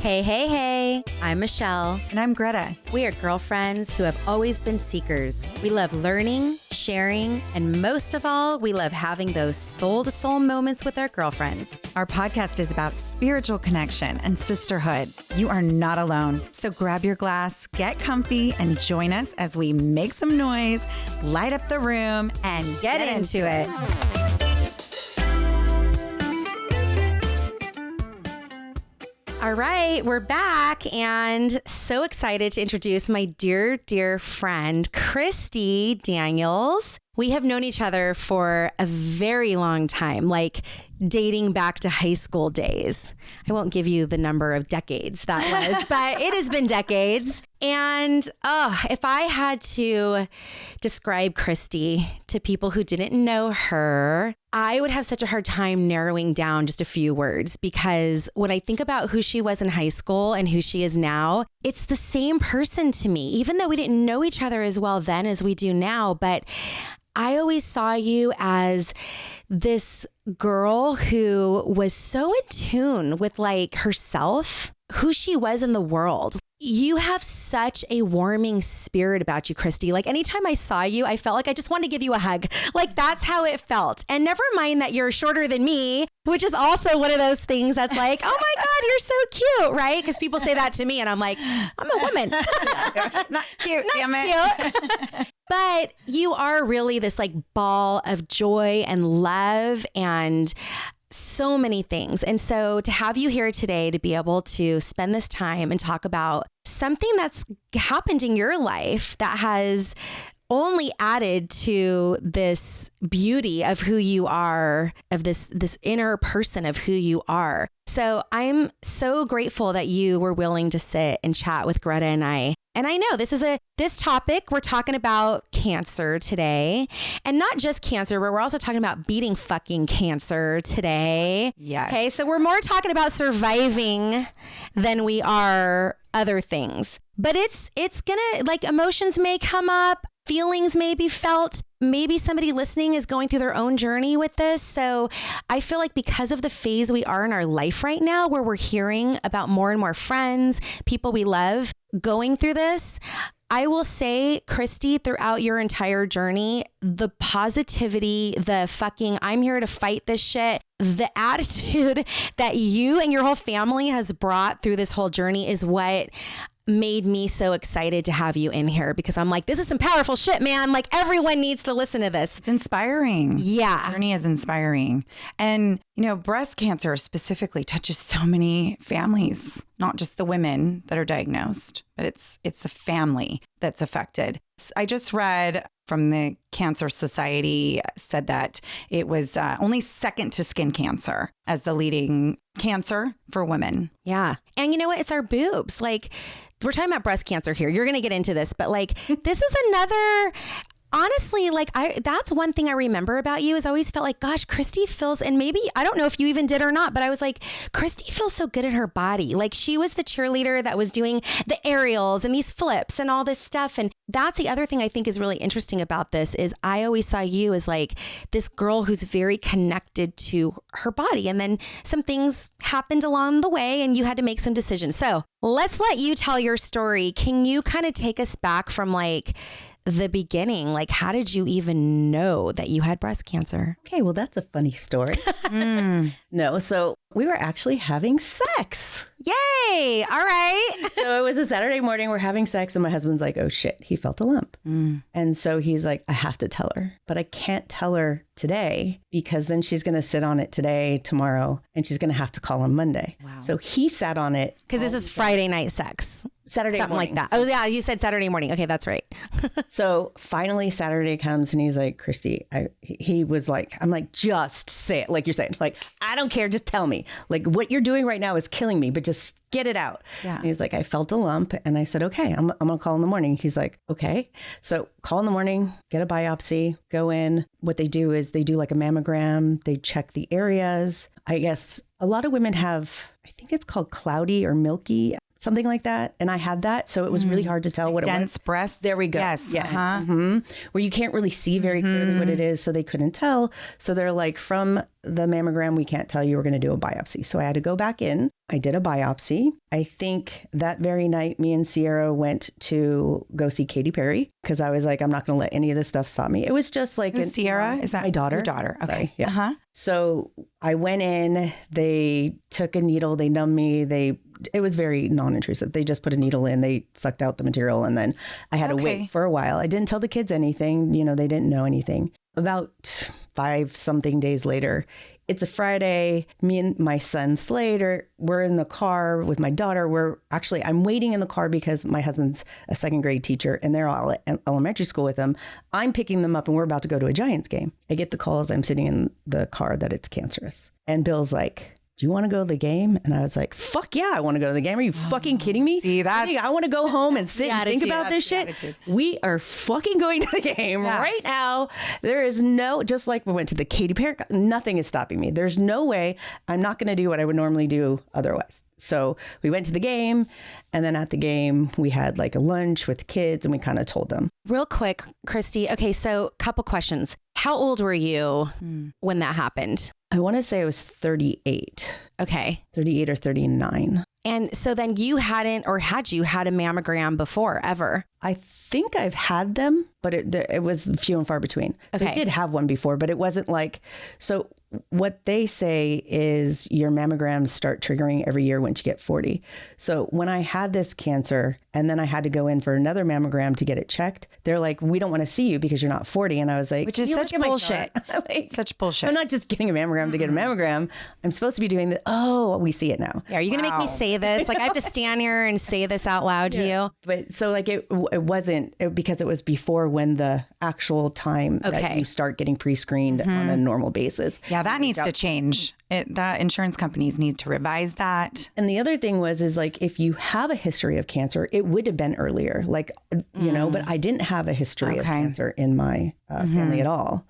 Hey, hey, hey, I'm Michelle. And I'm Greta. We are girlfriends who have always been seekers. We love learning, sharing, and most of all, we love having those soul-to-soul moments with our girlfriends. Our podcast is about spiritual connection and sisterhood. You are not alone. So grab your glass, get comfy, and join us as we make some noise, light up the room, and Get into it. All right, we're back and so excited to introduce my dear, dear friend, Christie Daniels. We have known each other for a very long time, like dating back to high school days. I won't give you the number of decades that was, but it has been decades. And if I had to describe Christie to people who didn't know her, I would have such a hard time narrowing down just a few words, because when I think about who she was in high school and who she is now, it's the same person to me, even though we didn't know each other as well then as we do now. But I always saw you as this girl who was so in tune with like herself, who she was in the world. You have such a warming spirit about you, Christie. Like anytime I saw you, I felt like I just wanted to give you a hug. Like that's how it felt. And never mind that you're shorter than me, which is also one of those things that's like, oh my God, you're so cute, right? Because people say that to me and I'm like, I'm a woman. Not cute, damn it. But you are really this like ball of joy and love and so many things. And so to have you here today to be able to spend this time and talk about something that's happened in your life that has only added to this beauty of who you are, of this inner person of who you are. So I'm so grateful that you were willing to sit and chat with Greta and I. And I know this topic, we're talking about cancer today, and not just cancer, but we're also talking about beating fucking cancer today. Yeah. Okay. So we're more talking about surviving than we are other things, but it's gonna, like, emotions may come up, feelings may be felt. Maybe somebody listening is going through their own journey with this. So I feel like because of the phase we are in our life right now, where we're hearing about more and more friends, people we love going through this, I will say, Christie, throughout your entire journey, the positivity, the fucking I'm here to fight this shit, the attitude that you and your whole family has brought through this whole journey is what made me so excited to have you in here, because I'm like, this is some powerful shit, man. Like everyone needs to listen to this. It's inspiring. Yeah. The journey is inspiring. And, you know, breast cancer specifically touches so many families, not just the women that are diagnosed, but it's a family that's affected. I just read from the Cancer Society said that it was only second to skin cancer as the leading cancer for women. Yeah. And you know what? It's our boobs. Like, we're talking about breast cancer here. You're going to get into this, but like, this is another... Honestly, like that's one thing I remember about you is I always felt like, gosh, Christie feels, and maybe, I don't know if you even did or not, but I was like, Christie feels so good in her body. Like she was the cheerleader that was doing the aerials and these flips and all this stuff. And that's the other thing I think is really interesting about this is I always saw you as like this girl who's very connected to her body. And then some things happened along the way and you had to make some decisions. So let's let you tell your story. Can you kind of take us back from like the beginning? Like, how did you even know that you had breast cancer? Okay, well, that's a funny story. No, so we were actually having sex. Yay! All right. So it was a Saturday morning, we're having sex, and my husband's like, oh shit, he felt a lump. And so he's like, I have to tell her, but I can't tell her today because then she's going to sit on it today, tomorrow, and she's going to have to call on Monday. Wow. So he sat on it. Because this is Friday night sex. Saturday Something morning. like that. Oh yeah, you said Saturday morning. Okay, that's right. So finally Saturday comes and he's like, Christie, he was like, I'm like, just say it. Like you're saying, like, I don't care. Just tell me. Like what you're doing right now is killing me, but just get it out. Yeah. And he's like, I felt a lump. And I said, okay, I'm going to call in the morning. He's like, okay. So call in the morning, get a biopsy, go in. What they do is they do like a mammogram. They check the areas. I guess a lot of women have, I think it's called cloudy or milky something like that. And I had that. So it was really hard to tell what it was. Dense breasts. There we go. Yes. Yes. Uh-huh. Where you can't really see very clearly what it is. So they couldn't tell. So they're like, from the mammogram, we can't tell you, we're going to do a biopsy. So I had to go back in. I did a biopsy. I think that very night, me and Sierra went to go see Katy Perry because I was like, I'm not going to let any of this stuff stop me. It was just like Sierra? Is that my daughter? Your daughter. Okay. Sorry, yeah. So I went in, they took a needle, they numbed me, it was very non-intrusive. They just put a needle in, they sucked out the material, and then I had to wait for a while. I didn't tell the kids anything, they didn't know anything. About 5 something days later, it's a Friday. Me and my son Slade we're in the car with my daughter. I'm waiting in the car because my husband's a 2nd grade teacher and they're all at elementary school with him. I'm picking them up and we're about to go to a Giants game. I get the call as I'm sitting in the car that it's cancerous. And Bill's like, do you want to go to the game? And I was like, fuck yeah, I want to go to the game. Are you fucking kidding me? See, I want to go home and sit and think about this shit. Attitude. We are fucking going to the game right now. There is just like we went to the Katy Perry, nothing is stopping me. There's no way I'm not going to do what I would normally do otherwise. So we went to the game, and then at the game, we had like a lunch with kids and we kind of told them. Real quick, Christy. Okay, so couple questions. How old were you when that happened? I want to say I was 38. Okay. 38 or 39. And so then you hadn't, or had you had a mammogram before ever? I think I've had them, but it was few and far between. So I did have one before, but it wasn't like, so what they say is your mammograms start triggering every year once you get 40. So when I had this cancer and then I had to go in for another mammogram to get it checked, they're like, we don't want to see you because you're not 40. And I was like, which is such bullshit. Such bullshit. I'm not just getting a mammogram to get a mammogram. I'm supposed to be doing that. Oh, we see it now. Yeah, are you going to make me say this? Like I have to stand here and say this out loud to you? But so like it wasn't because it was before when the actual time that you start getting pre-screened on a normal basis. Yeah, that needs to change. That insurance companies need to revise that. And the other thing is like, if you have a history of cancer, it would have been earlier, like, but I didn't have a history of cancer in my family at all.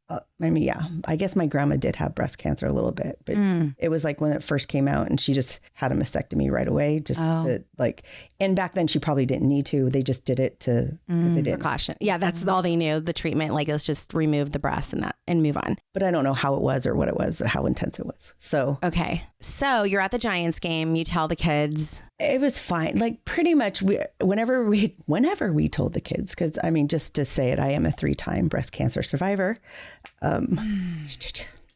I guess my grandma did have breast cancer a little bit, but it was like when it first came out and she just had a mastectomy right away to like, and back then she probably didn't need to, they just did it because they didn't. Precaution. Yeah. That's all they knew. The treatment, like let's just remove the breast and move on. But I don't know how it was or what it was, how intense it was. So, okay. So you're at the Giants game, you tell the kids. It was fine. Like pretty much whenever we told the kids, because I mean, just to say it, I am a 3-time breast cancer survivor. You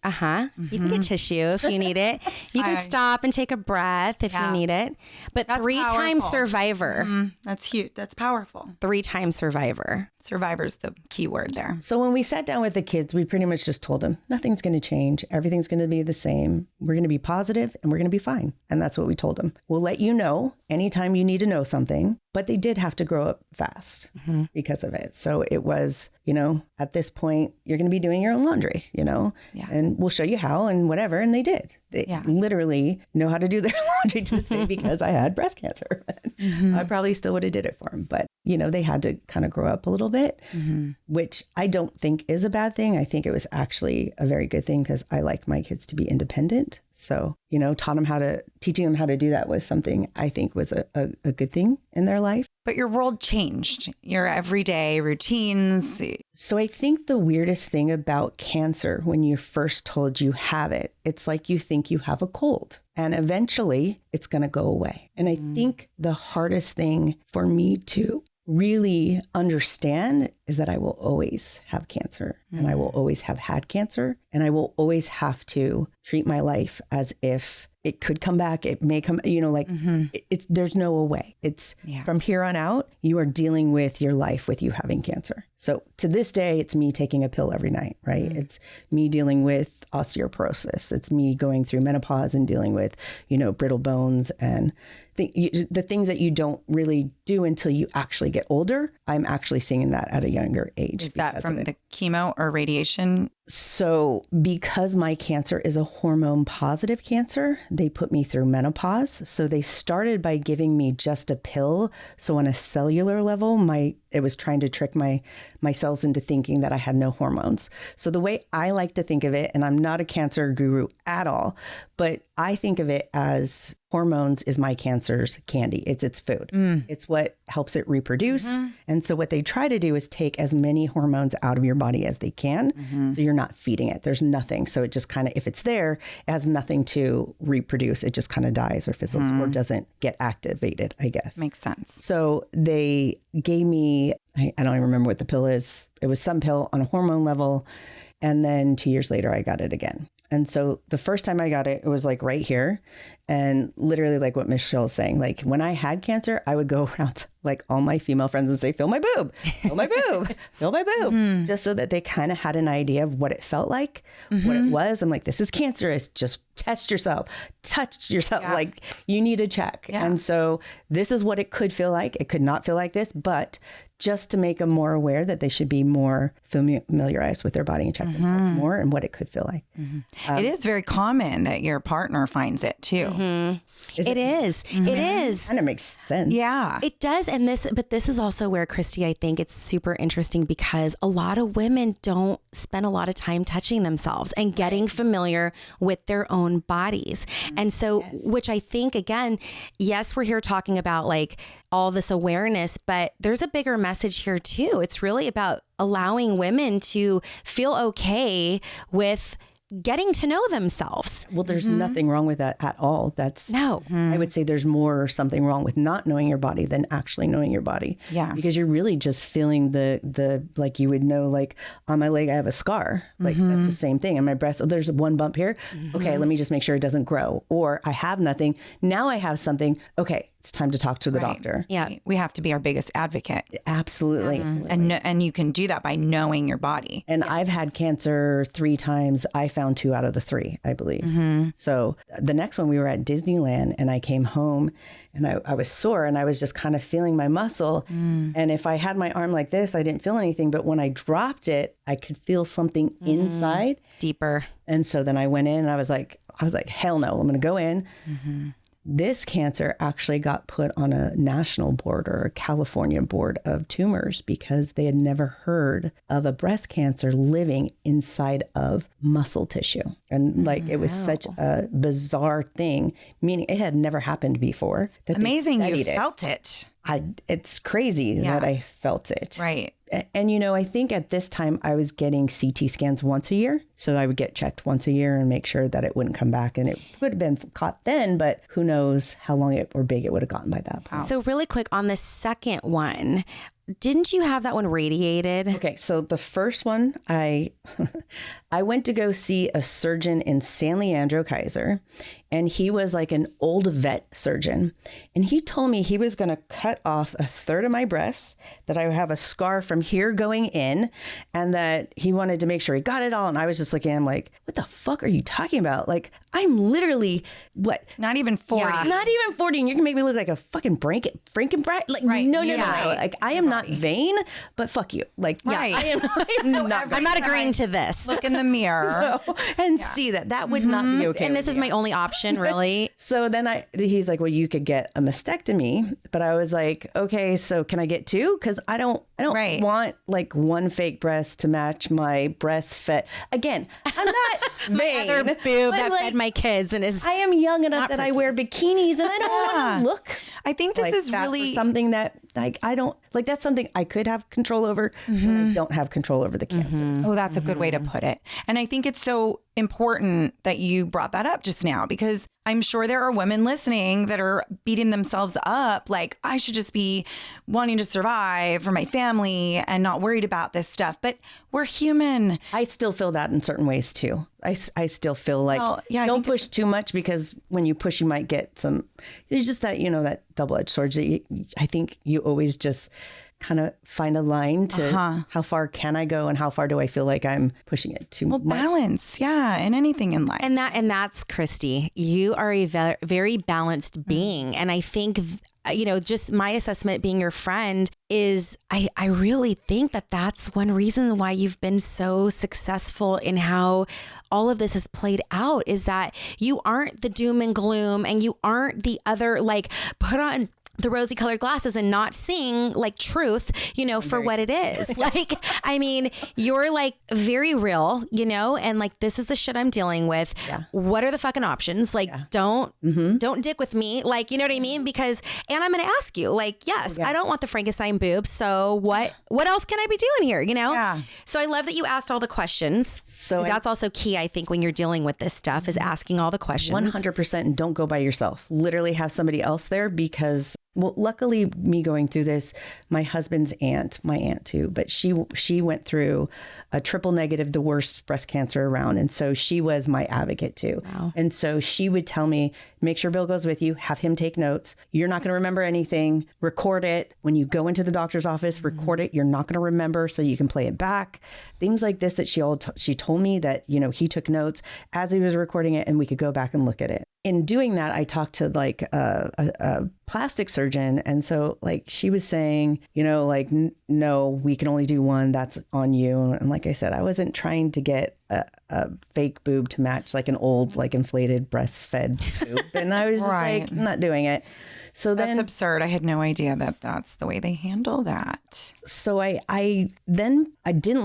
can get tissue if you need it. You can stop and take a breath if you need it. But that's 3-time survivor. That's huge. That's powerful. 3-time survivor. Survivor's the key word there. So when we sat down with the kids, we pretty much just told them nothing's going to change. Everything's going to be the same. We're going to be positive and we're going to be fine. And that's what we told them. We'll let you know anytime you need to know something. But they did have to grow up fast because of it. So it was, at this point, you're going to be doing your own laundry, and we'll show you how and whatever. And they did. They literally know how to do their laundry to this day because I had breast cancer. I probably still would have did it for them. But, they had to kind of grow up a little bit, which I don't think is a bad thing. I think it was actually a very good thing because I like my kids to be independent. So, teaching them how to do that was something I think was a good thing in their life. But your world changed, your everyday routines. So I think the weirdest thing about cancer, when you're first told you have it, it's like you think you have a cold and eventually it's going to go away. And I think the hardest thing for me to really understand is that I will always have cancer and I will always have had cancer and I will always have to treat my life as if it could come back. It may come, there's no way. It's from here on out, you are dealing with your life with you having cancer. So to this day, it's me taking a pill every night, right? It's me dealing with osteoporosis. It's me going through menopause and dealing with, brittle bones and the things that you don't really do until you actually get older. I'm actually seeing that at a younger age. Is that from the chemo or radiation? So because my cancer is a hormone positive cancer, they put me through menopause. So they started by giving me just a pill. So on a cellular level, my it was trying to trick my cells into thinking that I had no hormones. So the way I like to think of it, and I'm not a cancer guru at all, but I think of it as hormones is my cancer's candy. It's its food. It's what helps it reproduce. And so what they try to do is take as many hormones out of your body as they can. So you're not feeding it. There's nothing. So it just kind of, if it's there, it has nothing to reproduce. It just kind of dies or fizzles or doesn't get activated, I guess. Makes sense. So they gave me, I don't even remember what the pill is. It was some pill on a hormone level. And then 2 years later, I got it again. And so the first time I got it, it was like right here. And literally like what Michelle is saying, like when I had cancer, I would go around to like all my female friends and say, feel my boob, feel my boob, feel my boob, just so that they kind of had an idea of what it felt like, what it was. I'm like, this is cancerous. Just test yourself, touch yourself. Yeah. Like you need to check. Yeah. And so this is what it could feel like. It could not feel like this, but just to make them more aware that they should be more familiarized with their body and check themselves more and what it could feel like. It is very common that your partner finds it too. It is. It is. Kind of makes sense. Yeah. It does. And this is also where, Christie, I think it's super interesting because a lot of women don't spend a lot of time touching themselves and getting familiar with their own bodies. And so, which I think, again, yes, we're here talking about like all this awareness, but there's a bigger message here too. It's really about allowing women to feel okay with getting to know themselves. Well, there's nothing wrong with that at all. That's No. I would say there's more something wrong with not knowing your body than actually knowing your body. Yeah. Because you're really just feeling the like you would know, like on my leg, I have a scar. Like that's the same thing. On my breast, oh, there's one bump here. Okay, let me just make sure it doesn't grow. Or I have nothing. Now I have something. Okay, it's time to talk to the doctor. Yeah. We have to be our biggest advocate. Absolutely. And you can do that by knowing your body. And I've had cancer 3 times. I found 2 out of the 3, I believe. So the next one, we were at Disneyland and I came home and I was sore and I was just kind of feeling my muscle. And if I had my arm like this, I didn't feel anything. But when I dropped it, I could feel something inside. Deeper. And so then I went in and I was like, hell no, I'm going to go in. This cancer actually got put on a national board or a California board of tumors because they had never heard of a breast cancer living inside of muscle tissue. And like it was such a bizarre thing, meaning it had never happened before. That they Amazing. You studied it. felt it. It's crazy that I felt it. Right. And, I think at this time I was getting CT scans once a year. So I would get checked once a year and make sure that it wouldn't come back. And it would have been caught then, but who knows how long or big it would have gotten by that point. So really quick on the second one, didn't you have that one radiated? Okay, so the first one, I went to go see a surgeon in San Leandro Kaiser, and he was like an old vet surgeon. And he told me he was going to cut off a third of my breasts, that I would have a scar from here going in, and that he wanted to make sure he got it all. And I was just looking at him like, what the fuck are you talking about? Like, I'm literally, what? Not even 40. Not even 40. And you're going to make me look like a fucking Frankenbrat? Like, Right. no. Yeah. Like, I am not vain, but fuck you. Like, Right. I am not. I'm not agreeing to this. Look in the mirror. And see that would not be okay. And with this is me. my only option, really. So then he's like, well, you could get a mastectomy, but I was like, okay, so can I get 2? Because I don't Right. want like one fake breast to match my breast fed. Again, I'm not vain. Other boob but, that like, fed my kids and is I am young enough that I wear bikinis and I don't want to look. I think this like is that really for something that like I don't like. That's something I could have control over, but I don't have control over the cancer. Oh, that's a good way to put it. And I think it's so important that you brought that up just now, because I'm sure there are women listening that are beating themselves up like, I should just be wanting to survive for my family and not worried about this stuff. But we're human. I still feel that in certain ways too. I still feel like Well, yeah, I don't think push too much, because when you push, you might get some. There's just that that double-edged sword. I think you always just kind of find a line to how far can I go and how far do I feel like I'm pushing it too much. Balance. Yeah. And anything in life. And that's Christie. You are a very balanced being. And I think, just my assessment being your friend is I really think that that's one reason why you've been so successful in how all of this has played out, is that you aren't the doom and gloom and you aren't the other, like, put on the rosy colored glasses and not seeing like truth, you know, for what it is. Like, I mean, you're like very real, you know, and like, this is the shit I'm dealing with. Yeah. What are the fucking options? Like, don't dick with me. Like, you know what I mean? Because, and I'm going to ask you like, yes, I don't want the Frankenstein boobs. So what else can I be doing here? You know? Yeah. So I love that you asked all the questions. So that's also key, I think, when you're dealing with this stuff is asking all the questions. 100%. And don't go by yourself. Literally have somebody else there because, well, luckily me going through this, my husband's aunt, my aunt too, but she went through a triple negative, the worst breast cancer around. And so she was my advocate too. Wow. And so she would tell me, make sure Bill goes with you, have him take notes. You're not going to remember anything. Record it. When you go into the doctor's office, record it. You're not going to remember so you can play it back. Things like this that she told me that, you know, he took notes as he was recording it and we could go back and look at it. In doing that, I talked to like a plastic surgeon. And so like she was saying, you know, like, no, we can only do one. That's on you. And like I said, I wasn't trying to get a fake boob to match like an old, like inflated breastfed boob. And I was just like, not doing it. So that's absurd. I had no idea that that's the way they handle that. So I didn't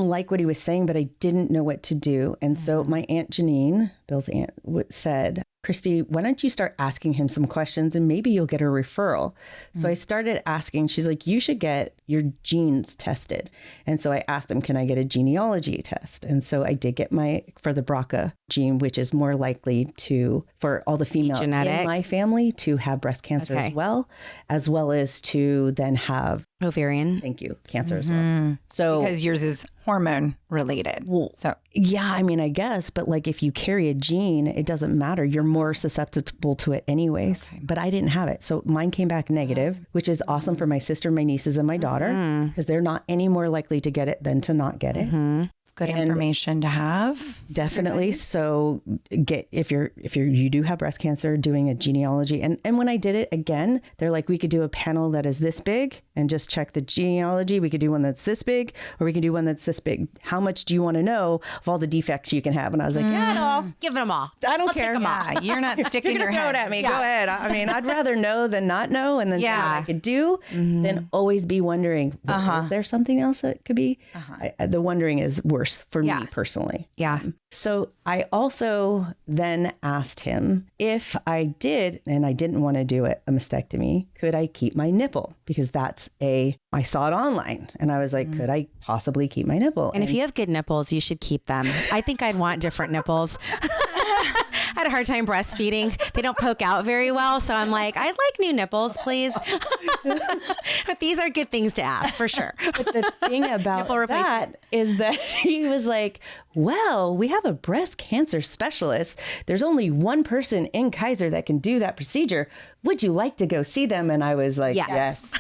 like what he was saying, but I didn't know what to do. And so my Aunt Janine, Bill's aunt, said, Christy, why don't you start asking him some questions and maybe you'll get a referral. So I started asking, she's like, you should get your genes tested. And so I asked him, can I get a genealogy test? And so I did get for the BRCA gene, which is more likely for all the females in my family to have breast cancer as well as to then have ovarian. Thank you. Cancer as well. So because yours is hormone related. Well, so yeah, I mean, I guess, but like if you carry a gene, it doesn't matter. You're more susceptible to it anyways. Okay. But I didn't have it. So mine came back negative, which is awesome for my sister, my nieces, and my daughter, because they're not any more likely to get it than to not get it. It's good information to have. Definitely. So if you do have breast cancer, doing a genealogy. And when I did it again, they're like, we could do a panel that is this big and just check the genealogy. We could do one that's this big, or we can do one that's this big. How much do you want to know of all the defects you can have? And I was like, no, give them all. I don't care. Take them all. You're not sticking your head at me. Yeah. Go ahead. I mean, I'd rather know than not know, and then see what I could do, than always be wondering, is there something else that could be? The wondering is worse for me personally. Yeah. So I also then asked him if I did, and I didn't want to do it, a mastectomy, could I keep my nipple? Because I saw it online and I was like, could I possibly keep my nipple? And if you have good nipples, you should keep them. I think I'd want different nipples. I had a hard time breastfeeding. They don't poke out very well. So I'm like, I'd like new nipples, please. But these are good things to ask for sure. But the thing about that is that he was like, well, we have a breast cancer specialist. There's only one person in Kaiser that can do that procedure. Would you like to go see them? And I was like, yes.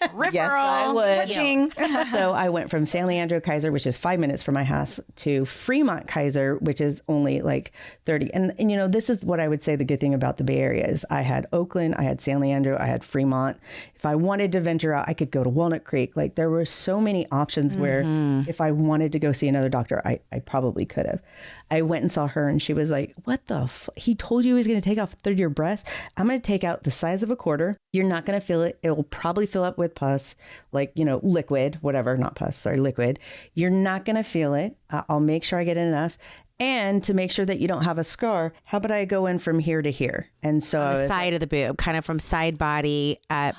Referral. Yes, I would. Touching. So I went from San Leandro Kaiser, which is 5 minutes from my house, to Fremont Kaiser, which is only like 30. And you know, this is what I would say the good thing about the Bay Area is I had Oakland, I had San Leandro, I had Fremont. If I wanted to venture out, I could go to Walnut Creek. Like there were so many options where if I wanted to go see another doctor, I probably could have. I went and saw her and she was like, what the he told you he was going to take off a third of your breast. I'm going to take out the size of a quarter. You're not going to feel it. It will probably fill up with pus, like, you know, liquid, whatever, not pus, sorry, liquid. You're not going to feel it. I'll make sure I get enough. And to make sure that you don't have a scar, how about I go in from here to here? And so on the side of the boob, kind of from side body up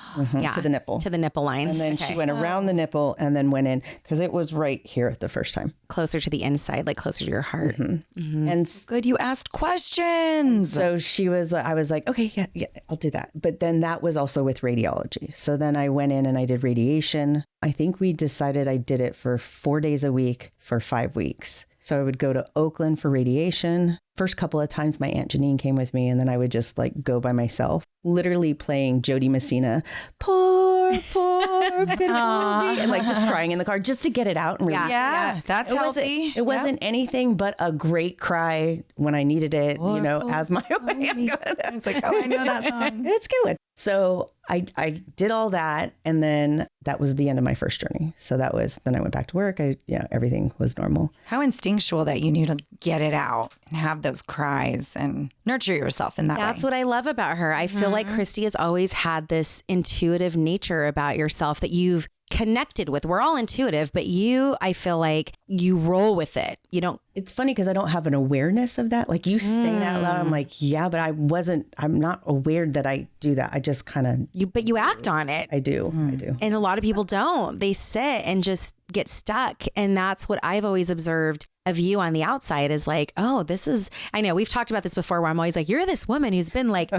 to the nipple. To the nipple line. And then she went around the nipple and then went in because it was right here the first time. Closer to the inside, like closer to your heart. And good, you asked questions. So I was like, okay, yeah, I'll do that. But then that was also with radiology. So then I went in and I did radiation. I think we decided I did it for 4 days a week for 5 weeks. So I would go to Oakland for radiation. First couple of times my Aunt Janine came with me and then I would just like go by myself, literally playing Jody Messina, poor Pinball, and like just crying in the car just to get it out. And release it. That's healthy. It wasn't anything but a great cry when I needed it, as my way. I was like, oh, I know that song. It's good. So I did all that. And then that was the end of my first journey. So then I went back to work. Everything was normal. How instinctual that you knew to get it out and have those cries and nurture yourself in that way. That's what I love about her. I feel like Christie has always had this intuitive nature about yourself that you've connected with. We're all intuitive, but I feel like you roll with it. You don't. It's funny because I don't have an awareness of that. Like you say that out loud, I'm like, yeah, but I'm not aware that I do that. I just kind of. But you act on it. I do. And a lot of people don't. They sit and just get stuck. And that's what I've always observed of you on the outside is like, oh, I know we've talked about this before where I'm always like, you're this woman who's been like,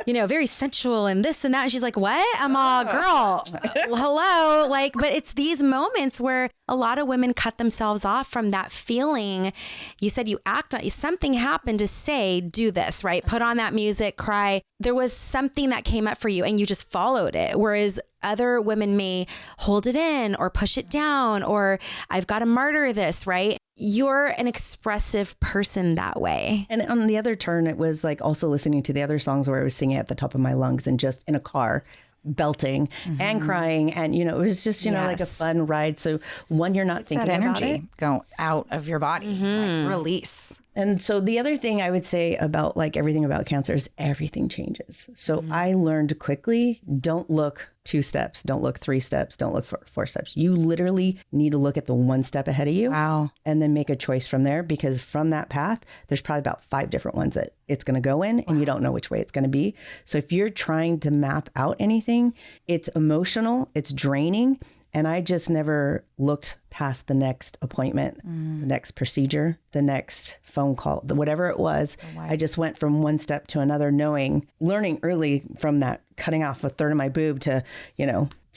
very sensual and this and that. And she's like, what? I'm all girl. Hello. Like, but it's these moments where a lot of women cut themselves off from that feeling. You said you act on something happened to say, do this, right? Put on that music, cry. There was something that came up for you and you just followed it. Whereas other women may hold it in or push it down or I've got to murder this, right? You're an expressive person that way. And on the other turn, it was like also listening to the other songs where I was singing at the top of my lungs and just in a car belting and crying. And, it was just, like a fun ride. So one, you're not thinking that about energy it. go out of your body, like release. And so the other thing I would say about like everything about cancer is everything changes. So I learned quickly, don't look 2 steps, don't look 3 steps, don't look 4 steps. You literally need to look at the 1 step ahead of you. Wow. And then make a choice from there, because from that path, there's probably about 5 different ones that it's going to go in and you don't know which way it's going to be. So if you're trying to map out anything, it's emotional, it's draining. And I just never looked past the next appointment, the next procedure, the next phone call, whatever it was. Oh, wow. I just went from 1 step to another, learning early from that, cutting off 1/3 of my boob to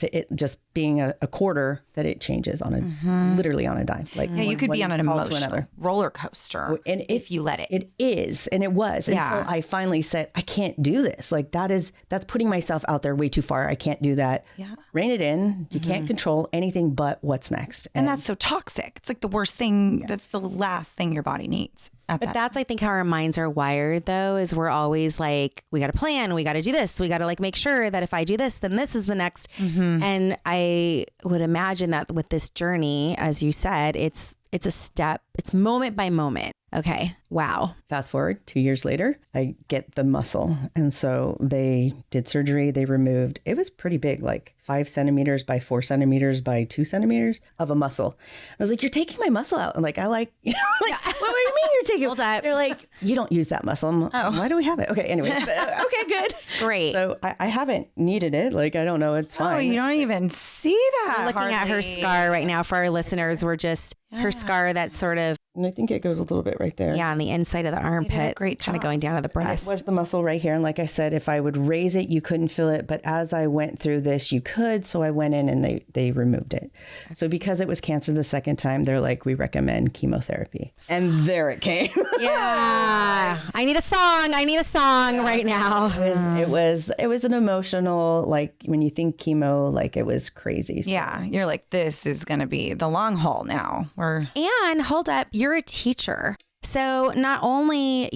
it just being a quarter, that it changes on literally on a dime. Like you could be on an emotional roller coaster if you let it. It is. And it was until I finally said, I can't do this. Like that's putting myself out there way too far. I can't do that. Yeah. Rein it in. You can't control anything but what's next. And that's so toxic. It's like the worst thing. Yes. That's the last thing your body needs. But that's, I think, how our minds are wired, though, is we're always like, we got to plan, we got to do this. We got to make sure that if I do this, then this is the next. And I would imagine that with this journey, as you said, it's a step, it's moment by moment. Okay. Wow. Fast forward 2 years later, I get the muscle. And so they did surgery. They removed, it was pretty big, like 5 centimeters by 4 centimeters by 2 centimeters of a muscle. I was like, you're taking my muscle out. I'm like, what do you mean you're taking it? They're like, you don't use that muscle. Why do we have it? Okay. Anyways. Okay, good. Great. So I haven't needed it. Like, I don't know. It's fine. Oh, you don't even see that. We're looking at her scar right now for our listeners. We're just her scar that's sort of. And I think it goes a little bit right there. Yeah, on the inside of the armpit. Great job. Kind of going down to the breast. It was the muscle right here. And like I said, if I would raise it, you couldn't feel it. But as I went through this, you could. So I went in and they removed it. So because it was cancer the second time, they're like, we recommend chemotherapy. And there it came. Yeah. I need a song right now. It was an emotional, like when you think chemo, like it was crazy. So. Yeah. You're like, this is going to be the long haul now. And hold up, you're a teacher. So not only,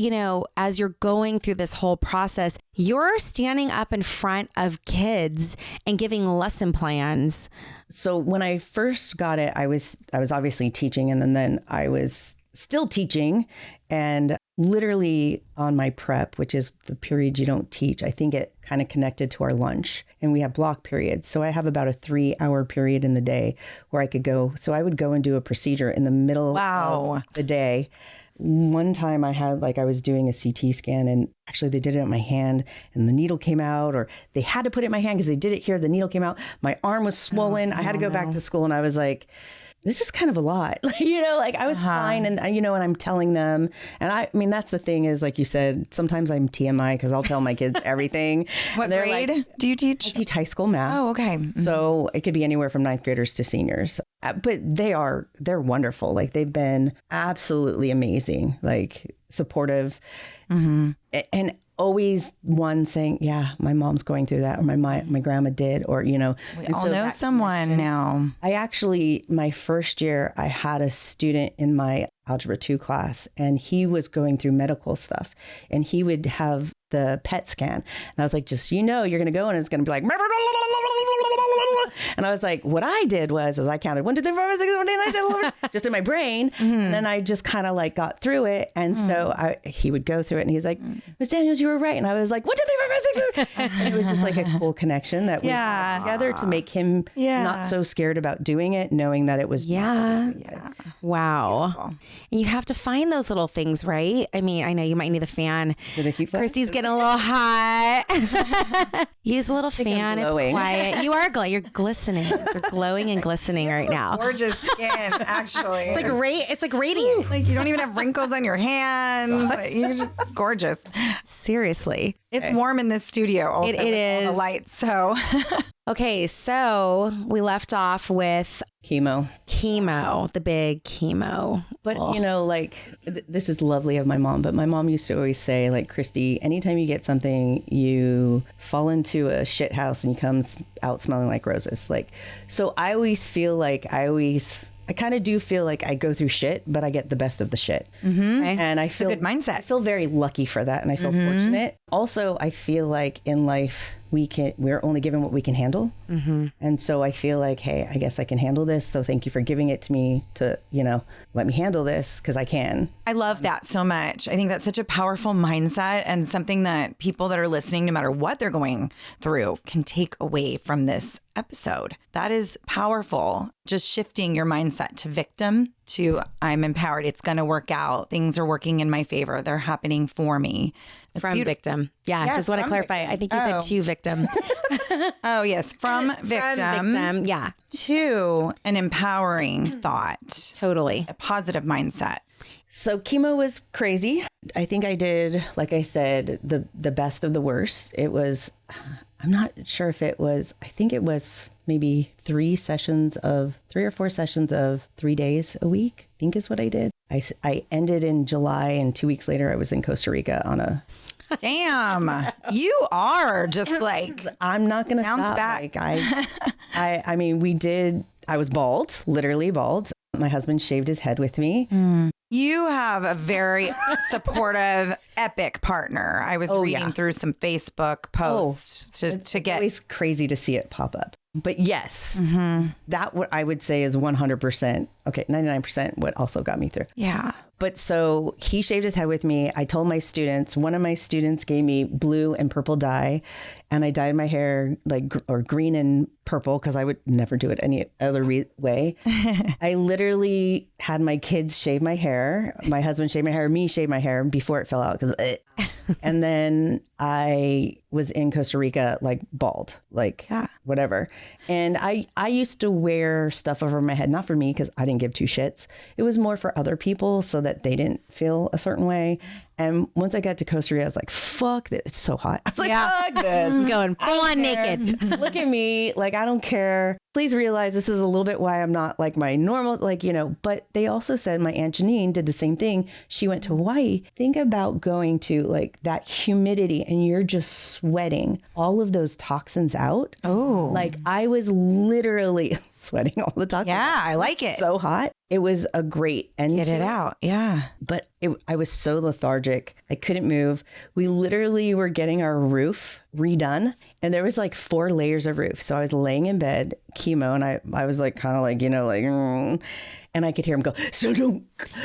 as you're going through this whole process, you're standing up in front of kids and giving lesson plans. So when I first got it, I was obviously teaching, and then I was still teaching, and literally on my prep, which is the period you don't teach, I think it kind of connected to our lunch, and we have block periods. So I have about a 3-hour period in the day where I could go. So I would go and do a procedure in the middle of the day. One time I was doing a CT scan, and actually they did it on my hand and the needle came out, or they had to put it in my hand because they did it here. The needle came out. My arm was swollen. I had to go back to school, and I was like, this is kind of a lot. I was fine. And, and I'm telling them, and I mean, that's the thing is, like you said, sometimes I'm TMI because I'll tell my kids everything. What grade do you teach? I teach high school math. Oh, okay. Mm-hmm. So it could be anywhere from 9th graders to seniors, but they're wonderful. Like they've been absolutely amazing, like supportive. Mm-hmm. And always one saying, yeah, my mom's going through that, or my grandma did, or, we all know someone now. I actually, my first year, I had a student in my Algebra 2 class, and he was going through medical stuff, and he would have the PET scan. And I was like, just, you're going to go and it's going to be like, and I was like, what I did was I counted 1, 2, 3, 4, 5, 6, 7, 8, 9, 10, 11, just in my brain. And then I just kind of like got through it. And so he would go through it and he's like, Miss Daniels, you were right. And I was like, 1, 2, 3, 4, 5, 6, 7. And it was just like a cool connection that we had together to make him not so scared about doing it, knowing that it was. Yeah. Wow. Beautiful. And you have to find those little things, right? I mean, I know you might need a fan. Is it a heat fan? Christie's getting a little hot. Use a little fan. It's quiet. You are glowing. You're glistening. You're glowing and glistening right now. Gorgeous skin, actually. It's like radiant. Like you don't even have wrinkles on your hands. Like, you're just gorgeous. Seriously. It's warm in this studio. Also, it is. All the lights. So. Okay, so we left off with chemo, the big chemo. But this is lovely of my mom, but my mom used to always say, like, Christy, anytime you get something, you fall into a shit house and you come out smelling like roses. Like, so I always feel like I kind of do feel like I go through shit, but I get the best of the shit. Mm-hmm. Okay. And I feel it's a good mindset. I feel very lucky for that. And I feel fortunate. Also, I feel like in life, we're only given what we can handle. Mm-hmm. And so I feel like, hey, I guess I can handle this. So thank you for giving it to me to, let me handle this because I can. I love that so much. I think that's such a powerful mindset and something that people that are listening, no matter what they're going through, can take away from this episode. That is powerful. Just shifting your mindset to victim to I'm empowered. It's going to work out. Things are working in my favor. They're happening for me. It's from beautiful. Victim. Yeah. Yes, just want to clarify. victim. I think you said to victim. Oh, yes. From victim. From victim. Yeah. To an empowering thought. Totally. A positive mindset. So chemo was crazy. I think I did, like I said, the best of the worst. It was, I'm not sure if it was, I think it was maybe 3 or 4 sessions of 3 days a week, I think is what I did. I ended in July and 2 weeks later I was in Costa Rica on a... Damn, you are just like... I'm not going to stop. Back. Like I mean, I was bald, literally bald. My husband shaved his head with me. You have a very supportive, epic partner. I was reading through some Facebook posts to get... It's always crazy to see it pop up. But yes, that what I would say is 100%, 99% what also got me through. Yeah. But so he shaved his head with me. I told my students, one of my students gave me blue and purple dye and I dyed my hair or green and purple because I would never do it any other way. I literally had my kids shave my hair. My husband shaved my hair, me shave my hair before it fell out because and then I was in Costa Rica, like bald, whatever. And I used to wear stuff over my head, not for me, because I didn't give two shits. It was more for other people so that they didn't feel a certain way. And once I got to Costa Rica, I was like, fuck this. It's so hot. I was like, fuck this. I'm going full on naked. Look at me. Like, I don't care. Please realize this is a little bit why I'm not like my normal, but they also said my Aunt Janine did the same thing. She went to Hawaii. Think about going to like that humidity and you're just sweating all of those toxins out. Oh. Like I was literally sweating all the toxins. Yeah, I like it. So hot. It was a great end. Get it out. Yeah. But I was so lethargic. I couldn't move. We literally were getting our roof redone and there was like 4 layers of roof. So I was laying in bed, chemo, and I was like kind of like, and I could hear him go, oh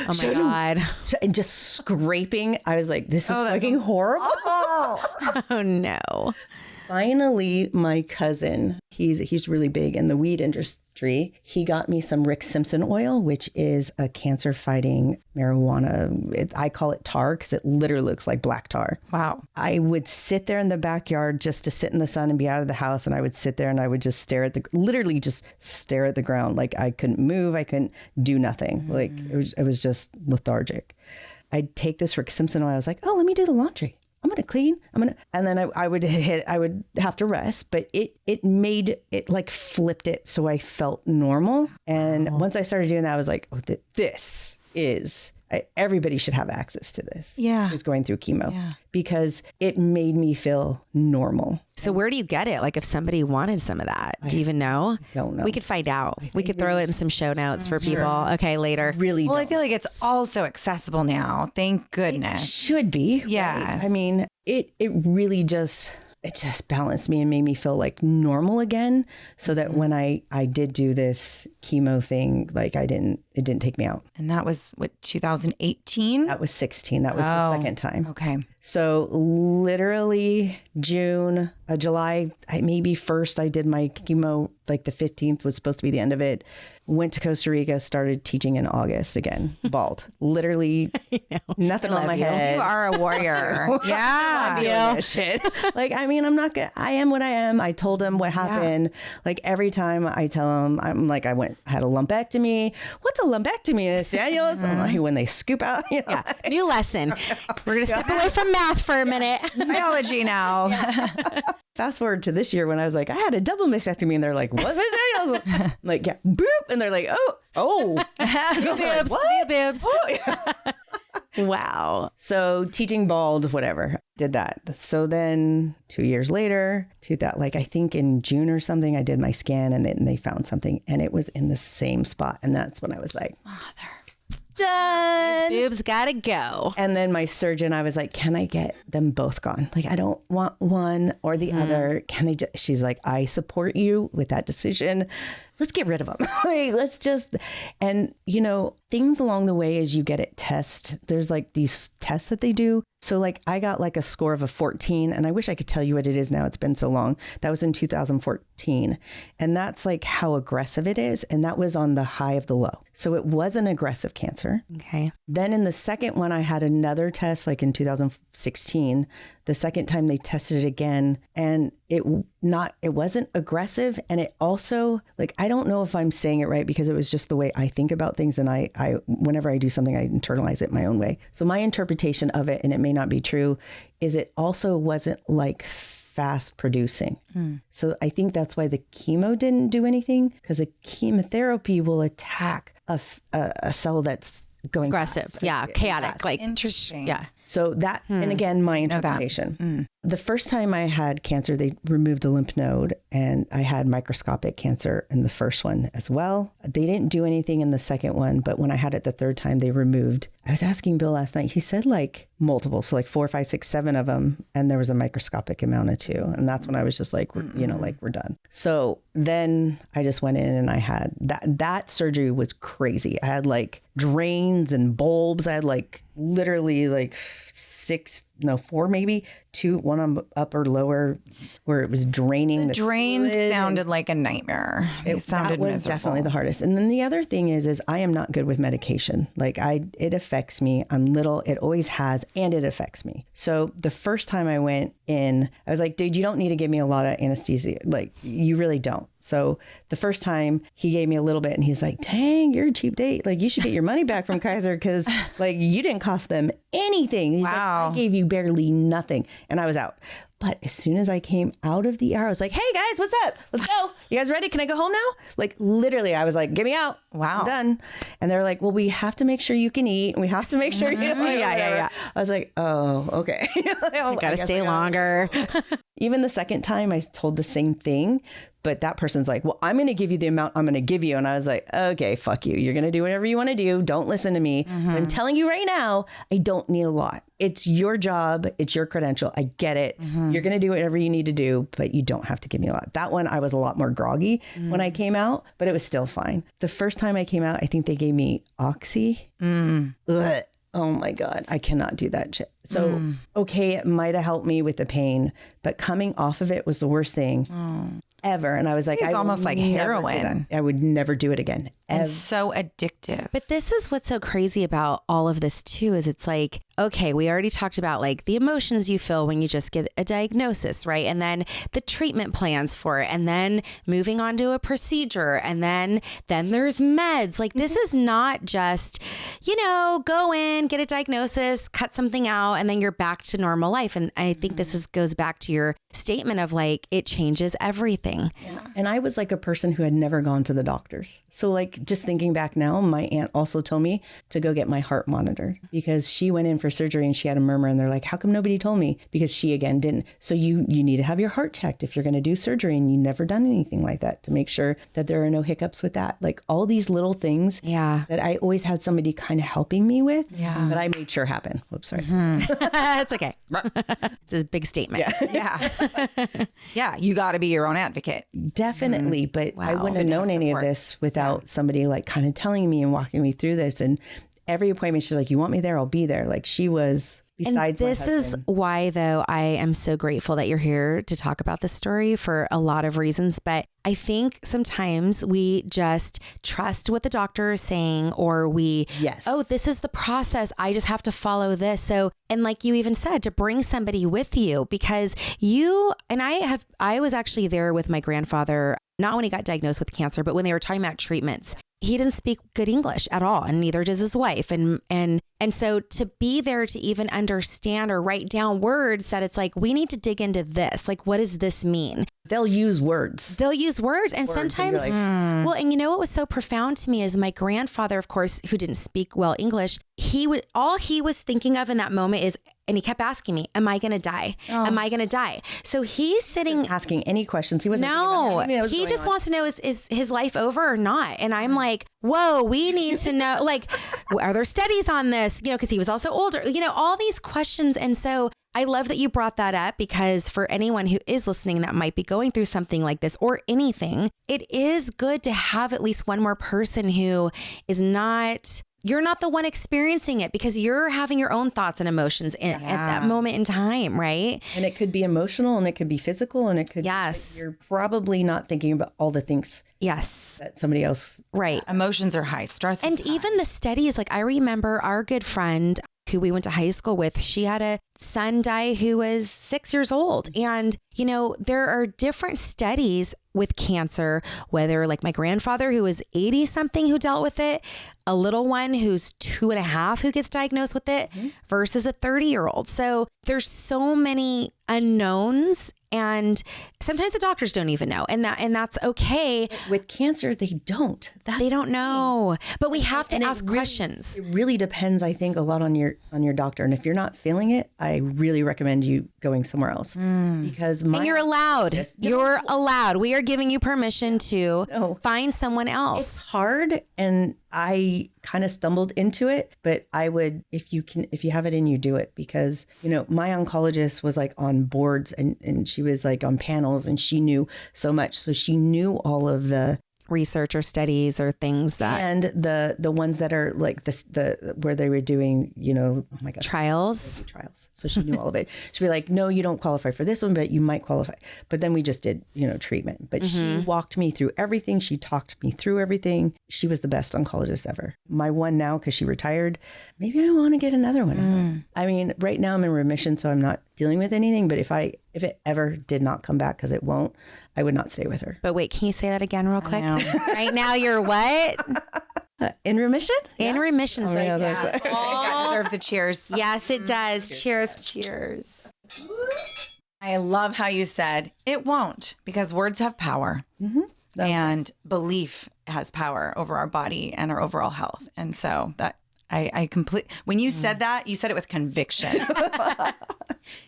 my God. And just scraping. I was like, this is fucking horrible. Oh no. Finally, my cousin, he's really big in the weed industry. He got me some Rick Simpson oil, which is a cancer-fighting marijuana. I call it tar because it literally looks like black tar. Wow. I would sit there in the backyard just to sit in the sun and be out of the house. And I would sit there and I would just literally just stare at the ground. Like I couldn't move. I couldn't do nothing. Like it was just lethargic. I'd take this Rick Simpson oil. I was like, oh, let me do the laundry. I'm going to clean. And then I would have to rest, but it made it like flipped it. So I felt normal. And once I started doing that, I was like, oh, this is, everybody should have access to this. Yeah. Who's going through chemo. Yeah. Because it made me feel normal. So where do you get it? Like if somebody wanted some of that, do you even know? Don't know. We could find out. We could throw it in some show notes for people. Okay, later. Really Well, I don't. feel like it's also accessible now. Thank goodness. Should be. Yes. Right? I mean, it really just balanced me and made me feel like normal again. So that when I did do this chemo thing, like it didn't take me out. And that was what, 2018? That was 16. That was the second time. Okay. So literally July, maybe 1st, I did my chemo, like the 15th was supposed to be the end of it. Went to Costa Rica, started teaching in August again, bald. Literally nothing on my head. You are a warrior. I'm doing this shit. Like, I mean, I am what I am. I told him what happened. Like every time I tell him, I'm like, I had a lumpectomy. What's a lumpectomy, Miss Daniels? I'm like, when they scoop out, you know. Yeah. New lesson. We're going to step away from math for a minute. Biology now. Fast forward to this year when I was like, I had a double mastectomy, and they're like, what, Miss Daniels? I'm like, yeah, boop. And they're like, oh. Boobs. What? Boobs. Oh, yeah. Wow. So teaching bald, whatever, did that. So then 2 years later, I think in June or something, I did my scan, and then they found something, and it was in the same spot. And that's when I was like, done. Boobs gotta go. And then my surgeon, I was like, can I get them both gone? Like, I don't want one or the other. Can they just, she's like, I support you with that decision. Let's get rid of them. Like, let's just, and you know, things along the way as you get it there's like these tests that they do. So like I got like a score of a 14, and I wish I could tell you what it is now. It's been so long. That was in 2014. And that's like how aggressive it is. And that was on the high of the low. So it was an aggressive cancer. Okay. Then in the second one, I had another test like in 2016. The second time they tested it again, and it wasn't aggressive. And it also, like, I don't know if I'm saying it right because it was just the way I think about things. And I whenever I do something, I internalize it my own way. So my interpretation of it, and it may not be true, is it also wasn't like fast producing. So I think that's why the chemo didn't do anything, because a chemotherapy will attack a cell that's going Aggressive. fast. Yeah. Chaotic. Like, Interesting. yeah. So that, and again, my interpretation. The first time I had cancer, they removed a lymph node, and I had microscopic cancer in the first one as well. They didn't do anything in the second one, but when I had it the third time, they removed. I was asking Bill last night, he said like multiple, so like 4, 5, 6, 7 of them, and there was a microscopic amount of 2. And that's when I was just like, we're done. So then I just went in, and I had that surgery was crazy. I had like drains and bulbs. I had like literally like 4 maybe, 2, one on upper lower, where it was draining. The Drains fluid, sounded like a nightmare. It sounded that was miserable. definitely the hardest. And then the other thing is I am not good with medication. Like it affects me. I'm little. It always has, and it affects me. So the first time I went in, I was like, dude, you don't need to give me a lot of anesthesia. Like, you really don't. So the first time he gave me a little bit, and he's like, dang, you're a cheap date. Like, you should get your money back from Kaiser, because like you didn't cost them anything. He's Wow. like, I gave you barely nothing. And I was out. But as soon as I came out of the ER, I was like, hey guys, what's up? Let's go. You guys ready? Can I go home now? Like, literally, I was like, get me out. Wow. I'm done. And they're like, well, we have to make sure you can eat. And we have to make sure you Yeah. I was like, oh, okay. You gotta stay longer. Even the second time I told the same thing, but that person's like, well, I'm going to give you the amount I'm going to give you. And I was like, okay, fuck you. You're going to do whatever you want to do. Don't listen to me. I'm telling you right now, I don't need a lot. It's your job. It's your credential. I get it. You're going to do whatever you need to do, but you don't have to give me a lot. That one, I was a lot more groggy when I came out, but it was still fine. The first time I came out, I think they gave me Oxy. Ugh. Oh my God, I cannot do that shit. So, okay, it might have helped me with the pain, but coming off of it was the worst thing ever. And I was like, It's almost like heroin. I would never do it again. And so addictive. But this is what's so crazy about all of this too, is it's like, okay, we already talked about like the emotions you feel when you just get a diagnosis, right? And then the treatment plans for it, and then moving on to a procedure, and then there's meds. Like, this is not just, go in, get a diagnosis, cut something out, out and then you're back to normal life. And I think this goes back to your statement of like, it changes everything. Yeah. And I was like a person who had never gone to the doctors. So like just thinking back now, my aunt also told me to go get my heart monitored because she went in for surgery and she had a murmur and they're like, how come nobody told me? Because she again didn't. So you need to have your heart checked if you're going to do surgery and you've never done anything like that to make sure that there are no hiccups with that. Like all these little things that I always had somebody kind of helping me with, but I made sure happen. Whoops, sorry. It's okay. It's a big statement. Yeah. You got to be your own advocate. Definitely. But I wouldn't have known any of this without somebody like kind of telling me and walking me through this. And every appointment, she's like, you want me there? I'll be there. Like she was besides and this is why, though, I am so grateful that you're here to talk about this story for a lot of reasons. But I think sometimes we just trust what the doctor is saying, or oh, this is the process. I just have to follow this. So, and like you even said, to bring somebody with you, because I was actually there with my grandfather, not when he got diagnosed with cancer, but when they were talking about treatments. He didn't speak good English at all, and neither does his wife. And so to be there to even understand or write down words that it's like, we need to dig into this. Like, what does this mean? They'll use words. And sometimes, well, and you know what was so profound to me is my grandfather, of course, who didn't speak well English, all he was thinking of in that moment is, and he kept asking me, am I going to die? Am I going to die? So he's sitting asking any questions. He wasn't. No, he just wants to know, is his life over or not? And I'm like, whoa, we need to know, like, are there studies on this? You know, because he was also older, you know, all these questions. And so I love that you brought that up, because for anyone who is listening that might be going through something like this or anything, it is good to have at least one more person who is not, you're not the one experiencing it, because you're having your own thoughts and emotions at that moment in time, right? And it could be emotional and it could be physical and it could be like you're probably not thinking about all the things that somebody else. Right. Emotions are high, stress and is high. Even the studies, like I remember our good friend who we went to high school with, she had a son die who was 6 years old. And, you know, there are different studies with cancer, whether like my grandfather who was 80 something who dealt with it, a little one who's 2.5 who gets diagnosed with it versus a 30-year-old. So there's so many unknowns, and sometimes the doctors don't even know, and that's okay. With cancer, they don't. They don't know, but we have to ask questions. It really depends, I think, a lot on your doctor. And if you're not feeling it, I really recommend you going somewhere else, because and you're allowed. You're allowed. We are giving you permission to find someone else. It's hard, and I kind of stumbled into it, but I would, if you have it in you, do it, because, you know, my oncologist was like on boards and she was like on panels and she knew so much. So she knew all of the research or studies or things that, and the ones that are like the where they were doing, you know, oh my God, trials. So she knew all of it. She'd be like, no, you don't qualify for this one, but you might qualify. But then we just did, you know, treatment. But she walked me through everything. She talked me through everything. She was the best oncologist ever. My one now, because she retired, maybe I want to get another one. I mean, right now I'm in remission, so I'm not dealing with anything. But if it ever did not come back, because it won't, I would not stay with her. But wait, can you say that again real quick? Right now you're what? In remission? In remission. Oh, yeah, That deserves a cheers. Yes, it does. Cheers. I love how you said it won't, because words have power, and belief has power over our body and our overall health. And so that when you said that, you said it with conviction.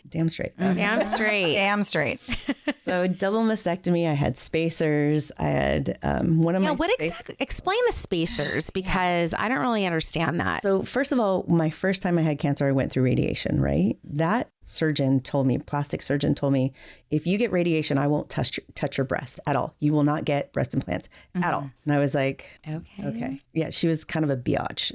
Damn straight. Damn straight. Damn straight. So double mastectomy, I had spacers. I had one of my... Explain the spacers, because I don't really understand that. So first of all, my first time I had cancer, I went through radiation, right? That plastic surgeon told me, if you get radiation, I won't touch your breast at all. You will not get breast implants at all. And I was like, okay. Yeah, she was kind of a biatch.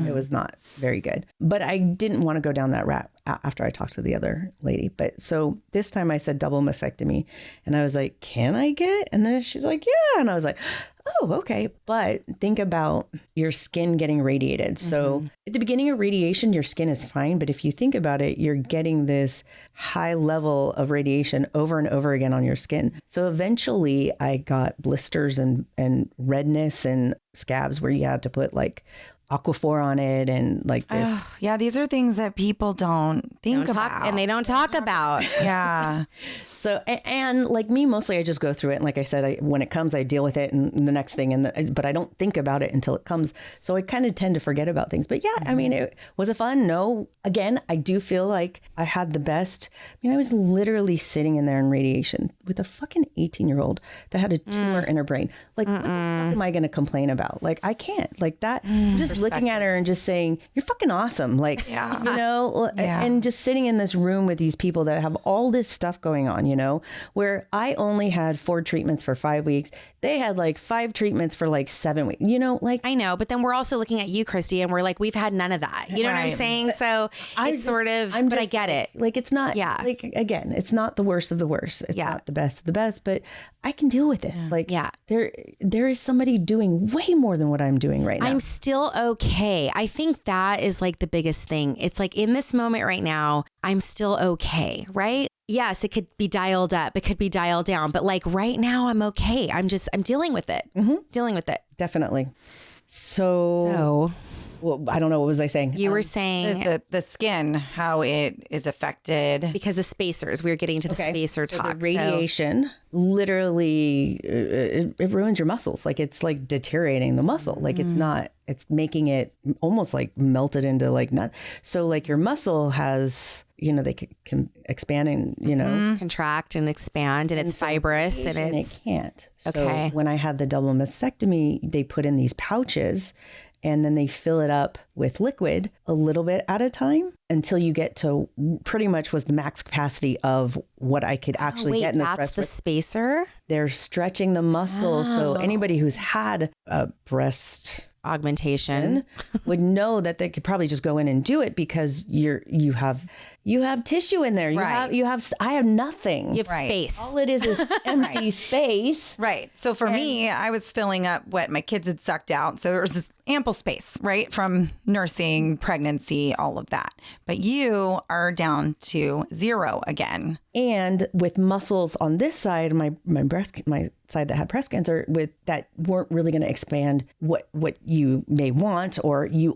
It was not very good. But I didn't want to go down that route after I talked to the other lady. But so this time I said double mastectomy, and I was like, can I get? And then she's like, yeah. And I was like, oh, okay. But think about your skin getting radiated. So at the beginning of radiation, your skin is fine. But if you think about it, you're getting this high level of radiation over and over again on your skin. So eventually I got blisters and redness and scabs where you had to put like Aquaphor on it and like this. Oh, yeah, these are things that people don't think about. And they don't talk about. Yeah. So, and like me, mostly I just go through it. And like I said, when it comes, I deal with it and the next thing. But I don't think about it until it comes. So I kind of tend to forget about things. But yeah, I mean, was it fun? No. Again, I do feel like I had the best. I mean, I was literally sitting in there in radiation with a fucking 18-year-old that had a tumor in her brain. Like, what the fuck am I going to complain about? Like, I can't. Like that, just looking at her and just saying, you're fucking awesome. Like, Yeah. you know, and just sitting in this room with these people that have all this stuff going on, you know, where I only had 4 treatments for 5 weeks. They had like 5 treatments for like 7 weeks, you know, like. I know, but then we're also looking at you, Christy, and we're like, we've had none of that. You know what I'm Right. saying? So it's but I get it. Like, it's not, like, again, it's not the worst of the worst. It's not the best of the best, but I can deal with this. Like, there is somebody doing way more than what I'm doing right now. I'm still okay. I think that is like the biggest thing. It's like in this moment right now, I'm still okay, right? Yes, it could be dialed up. It could be dialed down. But like right now, I'm okay. I'm dealing with it. Dealing with it. Definitely. So well, I don't know. What was I saying? You were saying The skin, how it is affected. because of spacers. We were getting to the spacer So talk. the radiation literally it ruins your muscles. Like it's like deteriorating the muscle. Like it's not. It's making it almost like melted into like not. So like your muscle has, you know, they can expand and, you know, Contract and expand, and it's fibrous, and it's it can't. Okay. So when I had the double mastectomy, they put in these pouches. And then they fill it up with liquid a little bit at a time until you get to pretty much was the max capacity of what I could actually get in this that's breast. the spacer They're stretching the muscle. So anybody who's had a breast augmentation. would know that they could probably just go in and do it because you have tissue in there. I have nothing. You have Right. space. All it is empty space. Right. So for me, I was filling up what my kids had sucked out. So there was this ample space, right? From nursing, pregnancy, all of that. But you are down to 0 again. And with muscles on this side, my side that had breast cancer, with that weren't really going to expand what you may want, or you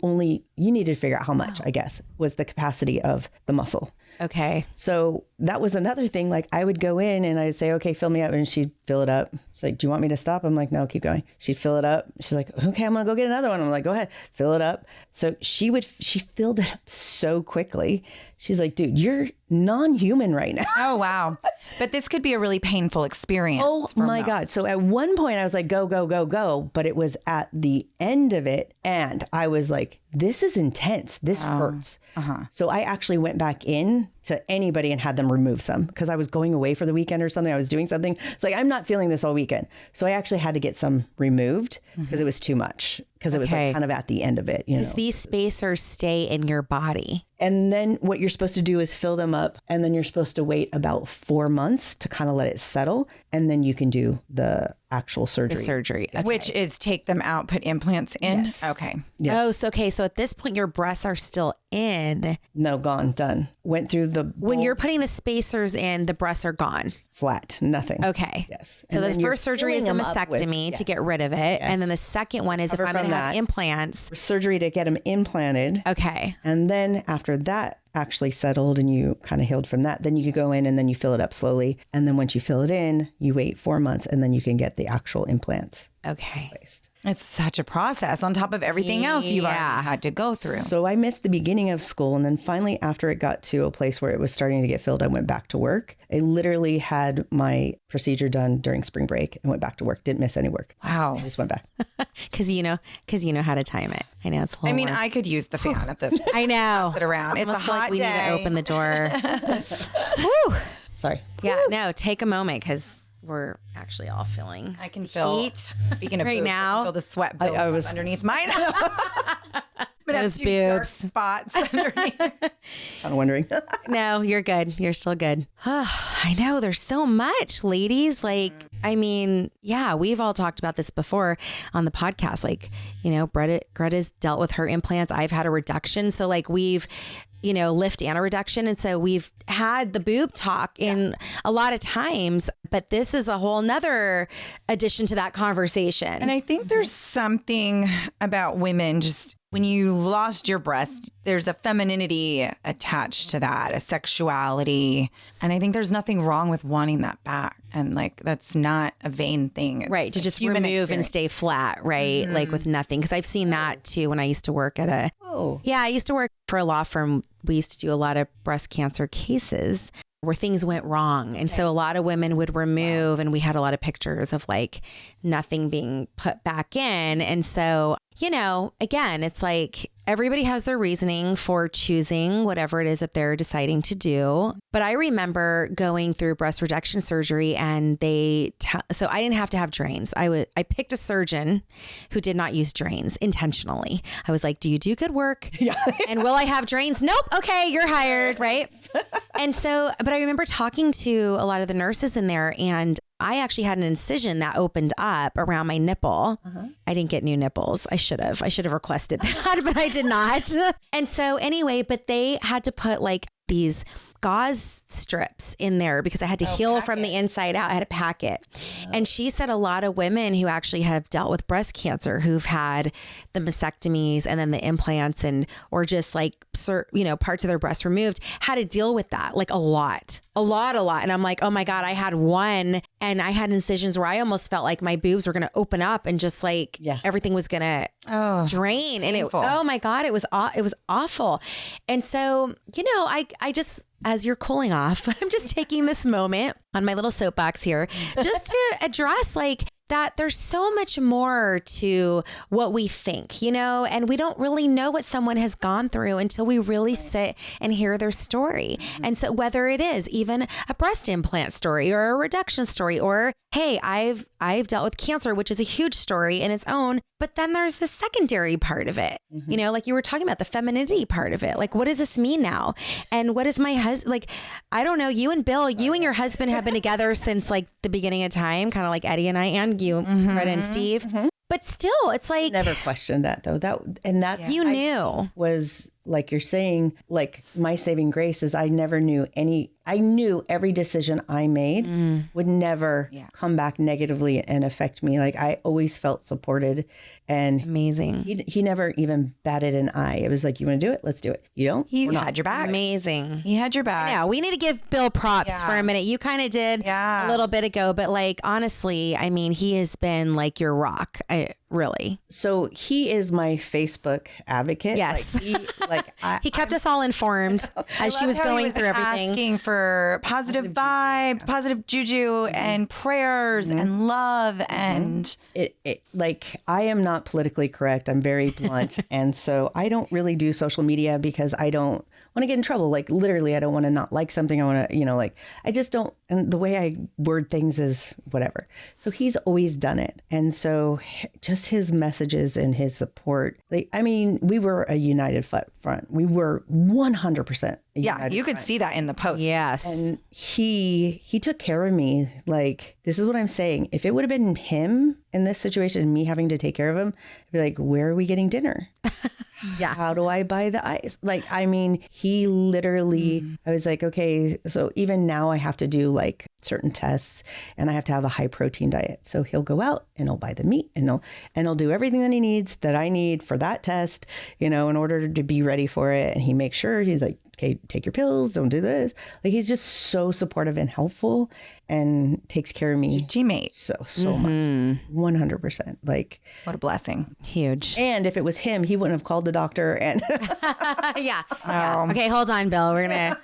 needed to figure out how much, I guess, was the capacity of the muscle. Okay. So that was another thing. Like I would go in and I'd say, okay, fill me up. And she'd fill it up. She's like, do you want me to stop? I'm like, no, keep going. She'd fill it up. She's like, okay, I'm going to go get another one. I'm like, go ahead, fill it up. So she filled it up so quickly. She's like, dude, you're non-human right now. Oh, wow. But this could be a really painful experience. Oh my God. So at one point I was like, go, go, go, go. But it was at the end of it. And I was like, this is intense. This hurts. So I actually went back in to anybody and had them remove some because I was going away for the weekend or something. I was doing something. It's like, I'm not feeling this all weekend. So I actually had to get some removed because it was too much. Because it was like kind of at the end of it, you know. Because these spacers stay in your body. And then what you're supposed to do is fill them up. And then you're supposed to wait about 4 months to kind of let it settle. And then you can do the actual surgery. The surgery. Okay. Which is take them out, put implants in. Yes. Okay. Yes. Oh, so okay. So at this point, your breasts are still in. No, gone, done. Went through the When you're putting the spacers in, the breasts are gone. flat, nothing. Okay. Yes. So And the then you're first surgery is the filling them up with- mastectomy to yes. get rid of it. And then the second one is Cover if I'm going from to have that. implants. Surgery to get them implanted. Okay. And then after that actually settled and you kind of healed from that, then you could go in and then you fill it up slowly. And then once you fill it in, you wait 4 months and then you can get the actual implants Okay. placed. It's such a process on top of everything else you've already had to go through. So I missed the beginning of school. And then finally, after it got to a place where it was starting to get filled, I went back to work. I literally had my procedure done during spring break and went back to work. Didn't miss any work. Wow. I just went back. Because you know how to time it. I know it's a I little mean, more- I could use the fan at this point. I know. Sit around. It's a Almost feel hot like we day. need to open the door. Woo. Sorry. Yeah, no, take a moment because we're actually all feeling I can feel heat. Speaking of right boobs, now. I can feel the sweat building I was- underneath mine. But Those two dark boobs. spots underneath. Kind of wondering. No, you're good. You're still good. I know there's so much, ladies. Like, I mean, yeah, we've all talked about this before on the podcast. Like, you know, Greta's dealt with her implants. I've had a reduction. So like we've, you know, lift and a reduction. And so we've had the boob talk in a lot of times, but this is a whole nother addition to that conversation. And I think there's something about women just when you lost your breast, there's a femininity attached to that, a sexuality. And I think there's nothing wrong with wanting that back. And like, that's not a vain thing. It's right. To a just human remove and experience. stay flat, right? Like with nothing. Because I've seen that too when I used to work at I used to work for a law firm. We used to do a lot of breast cancer cases where things went wrong. And so a lot of women would remove, and we had a lot of pictures of like nothing being put back in. And so, you know, again, it's like everybody has their reasoning for choosing whatever it is that they're deciding to do. But I remember going through breast reduction surgery, and so I didn't have to have drains. I picked a surgeon who did not use drains intentionally. I was like, do you do good work? Yeah. And will I have drains? Nope. Okay, you're hired, right? And so, but I remember talking to a lot of the nurses in there, and I actually had an incision that opened up around my nipple. I didn't get new nipples. I should have requested that, but I did not. And so anyway, but they had to put like these gauze strips in there because I had to heal from the inside out. I had to pack it. And she said a lot of women who actually have dealt with breast cancer, who've had the mastectomies and then the implants or just like, parts of their breast removed, had to deal with that like a lot. And I'm like, oh my God, I had one, and I had incisions where I almost felt like my boobs were going to open up and just like everything was going to drain. And oh my God, it was awful. And so, I just, as you're cooling off, I'm just taking this moment on my little soapbox here just to address like that there's so much more to what we think, and we don't really know what someone has gone through until we really sit and hear their story. And so whether it is even a breast implant story or a reduction story, or, hey, I've dealt with cancer, which is a huge story in its own, but then there's the secondary part of it, like you were talking about the femininity part of it. Like, what does this mean now? And what is my husband? Like, I don't know, you and Bill, you and your husband have been together since like the beginning of time, kind of like Eddie and I, and you, Retta and Steve. But still, it's like, never questioned that though. That's you knew was like you're saying, like my saving grace is I never knew I knew every decision I made would never come back negatively and affect me. Like I always felt supported, and amazing. He never even batted an eye. It was like, you want to do it? Let's do it. You don't? He had your back. Amazing. He had your back. Yeah, we need to give Bill props for a minute. You kind of did a little bit ago, but like, honestly, I mean, he has been like your rock. Really. So he is my Facebook advocate. Yes. Like, he kept us all informed as she was going through everything. Asking for positive vibes, positive juju, and prayers and love. And it like, I am not politically correct. I'm very blunt. And so I don't really do social media because I don't want to get in trouble. Like literally, I don't want to not like something. I want to, like, I just don't. And the way I word things is whatever. So he's always done it. And so just his messages and his support, we were a united front. We were 100%. You could see that in the post. Yes. And he took care of me. Like, this is what I'm saying. If it would have been him in this situation, me having to take care of him, I'd be like, where are we getting dinner? How do I buy the ice? Like, he literally, I was like, okay, so even now I have to do like certain tests and I have to have a high protein diet. So he'll go out and he'll buy the meat and he'll do everything that he needs that I need for that test, in order to be ready for it. And he makes sure, he's like, okay, take your pills, don't do this. Like, he's just so supportive and helpful and takes care of me. Teammate. So much. 100%. Like, what a blessing. Huge. And if it was him, he wouldn't have called the doctor. And yeah. Okay, hold on, Bill. We're going to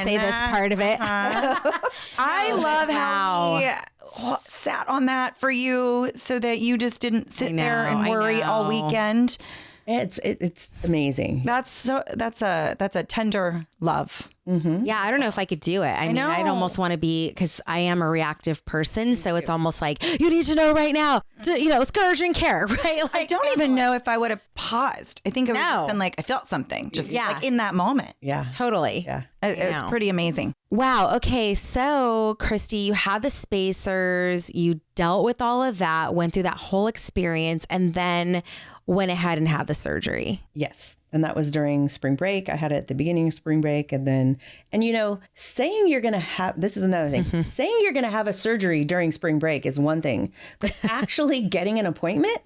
say this part of it. I love how he sat on that for you so that you just didn't sit there and worry all weekend. It's amazing. That's a tender love. Mm-hmm. Yeah, I don't know if I could do it. I mean, I'd almost want to be, because I am a reactive person. So it's almost like, you need to know right now, it's urgent care, right? Like, I don't even know if I would have paused. I think it would have been like, I felt something just like in that moment. Yeah. Totally. Yeah. It was pretty amazing. Wow. Okay. So, Christie, you had the spacers, you dealt with all of that, went through that whole experience, and then went ahead and had the surgery. Yes. And that was during spring break. I had it at the beginning of spring break. And saying you're going to have, this is another thing, saying you're going to have a surgery during spring break is one thing, but actually getting an appointment.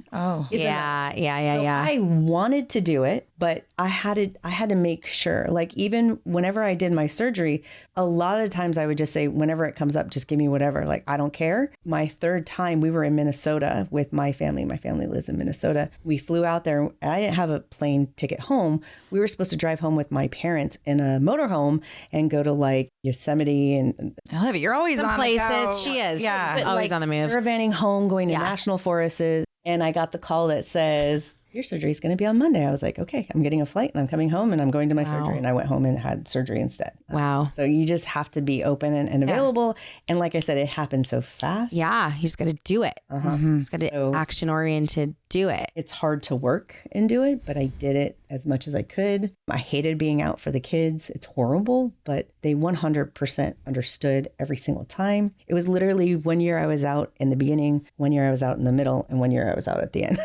Is yeah. I wanted to do it, but I had to make sure, like, even whenever I did my surgery, a lot of times I would just say, whenever it comes up, just give me whatever. Like, I don't care. My third time, we were in Minnesota with my family. My family lives in Minnesota. We flew out there. I didn't have a plane ticket home. We were supposed to drive home with my parents in a motorhome and go to like Yosemite and I love it. You're always Some on places. the go. She is. Yeah. She's always on the move. caravanning home, going to national forests. And I got the call that says, your surgery is going to be on Monday. I was like, okay, I'm getting a flight and I'm coming home and I'm going to my surgery. And I went home and had surgery instead. Wow. So you just have to be open and available. And like I said, it happened so fast. Yeah. You just got to do it. You just got to action oriented do it. It's hard to work and do it, but I did it as much as I could. I hated being out for the kids. It's horrible, but they 100% understood every single time. It was literally 1 year I was out in the beginning, 1 year I was out in the middle, and 1 year I was out at the end.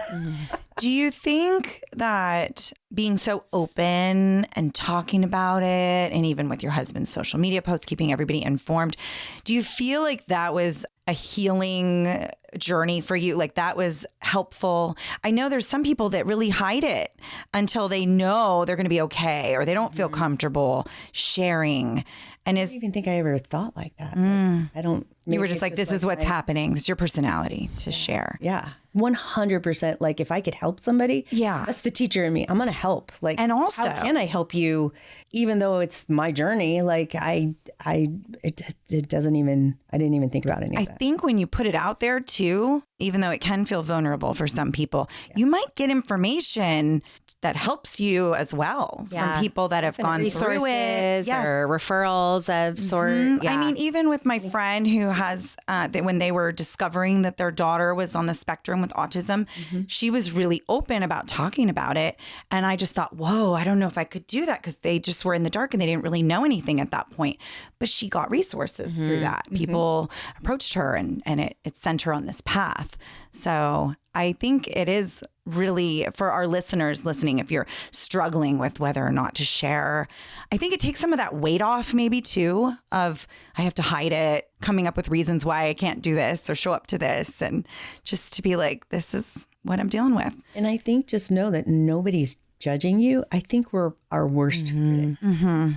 Do you think that being so open and talking about it, and even with your husband's social media posts, keeping everybody informed, do you feel like that was a healing journey for you? Like that was helpful? I know there's some people that really hide it until they know they're going to be okay, or they don't feel comfortable sharing. And I don't even think I ever thought like that. I don't. You were just like, this is what's happening. It's your personality to share. Yeah. 100%. Like if I could help somebody, that's the teacher in me. I'm going to help. Like, and also, how can I help you? Even though it's my journey, like it doesn't even, I didn't even think about any of that. I think when you put it out there too, even though it can feel vulnerable for some people, you might get information that helps you as well from people that have gone through it. Or referrals of sort. I mean, even with my friend who has, when they were discovering that their daughter was on the spectrum with autism, she was really open about talking about it. And I just thought, whoa, I don't know if I could do that, because they just were in the dark and they didn't really know anything at that point. But she got resources through that. People approached her and it sent her on this path. So I think it is really, for our listeners listening, if you're struggling with whether or not to share, I think it takes some of that weight off maybe too, of I have to hide it, coming up with reasons why I can't do this or show up to this, and just to be like, this is what I'm dealing with. And I think just know that nobody's judging you. I think we're our worst critics.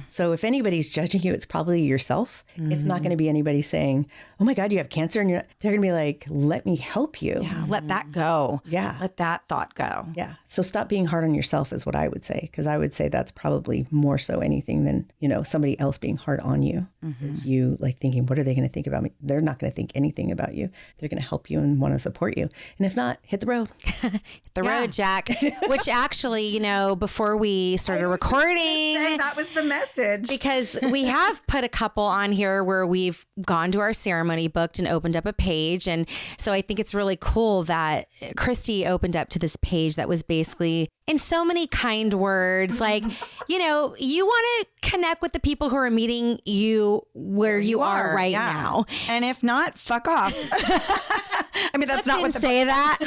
So if anybody's judging you, it's probably yourself. It's not going to be anybody saying, oh my God, you have cancer. And they're going to be like, let me help you. Yeah, let that go. Yeah. Let that thought go. Yeah. So stop being hard on yourself is what I would say. Because I would say that's probably more so anything than, somebody else being hard on you. Is you like thinking, what are they going to think about me? They're not going to think anything about you. They're going to help you and want to support you. And if not, hit the road. Hit the road, Jack. Which actually, before we started recording, that was the message. Because we have put a couple on here where we've gone to our ceremony, booked and opened up a page. And so I think it's really cool that Christie opened up to this page that was basically in so many kind words, like, you want to connect with the people who are meeting you where you are right now. And if not, fuck off. I mean, that's not what say that.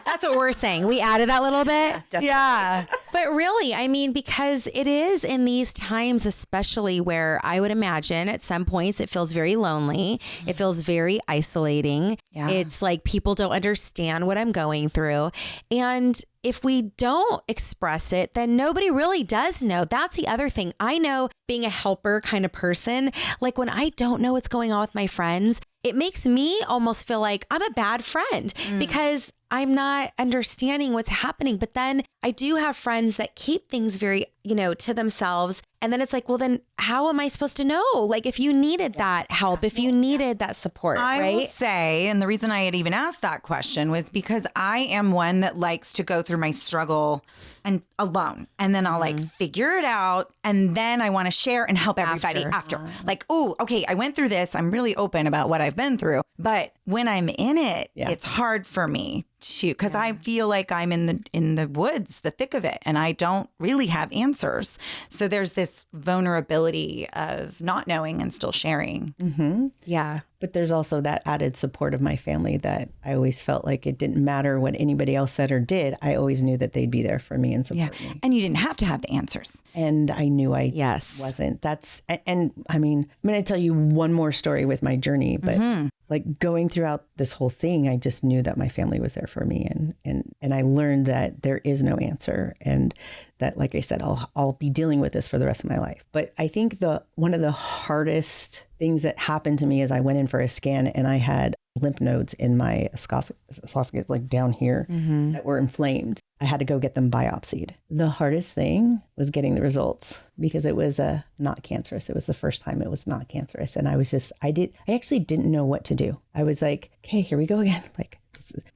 That's what we're saying. We added that little bit. Yeah. But really, I mean, because it is in these times, especially where I would imagine at some points it feels very lonely. It feels very isolating. Yeah. It's like people don't understand what I'm going through. And if we don't express it, then nobody really does know. That's the other thing. I know, being a helper kind of person, like when I don't know what's going on with my friends, it makes me almost feel like I'm a bad friend because I'm not understanding what's happening. But then I do have friends that keep things very, to themselves. And then it's like, well, then how am I supposed to know? Like if you needed that help, if you needed that support, I right? will say, and the reason I had even asked that question was because I am one that likes to go through my struggle and alone. And then I'll like figure it out. And then I want to share and help everybody after. Like, oh, okay, I went through this. I'm really open about what I've been through. But when I'm in it, it's hard for me to, because I feel like I'm in the woods, the thick of it, and I don't really have answers. So there's this vulnerability of not knowing and still sharing. Yeah. But there's also that added support of my family that I always felt like it didn't matter what anybody else said or did. I always knew that they'd be there for me and support me. And you didn't have to have the answers. And I knew I wasn't. And I mean, I'm going to tell you one more story with my journey, but like going throughout this whole thing, I just knew that my family was there for me. And I learned that there is no answer. And that, like I said, I'll be dealing with this for the rest of my life. But I think one of the hardest things that happened to me is I went in for a scan and I had lymph nodes in my esophagus, like down here, that were inflamed. I had to go get them biopsied. The hardest thing was getting the results because it was not cancerous. It was the first time it was not cancerous. And I actually didn't know what to do. I was like, okay, here we go again.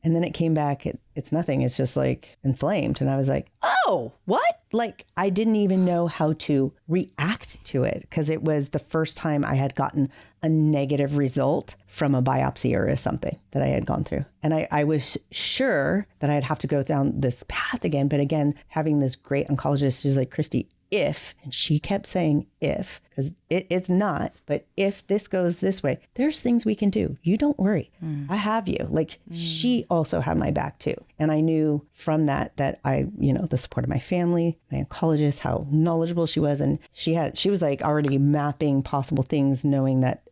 And then it came back. It's nothing. It's just like inflamed. And I was like, oh, what? Like I didn't even know how to react to it because it was the first time I had gotten a negative result from a biopsy or something that I had gone through. And I was sure that I'd have to go down this path again. But again, having this great oncologist, she's like, Christie, if, and she kept saying if, because it's not, but if this goes this way, there's things we can do. You don't worry. I have you. Like she also had my back too. And I knew from that I, the support of my family, my oncologist, how knowledgeable she was. And she was like already mapping possible things, knowing that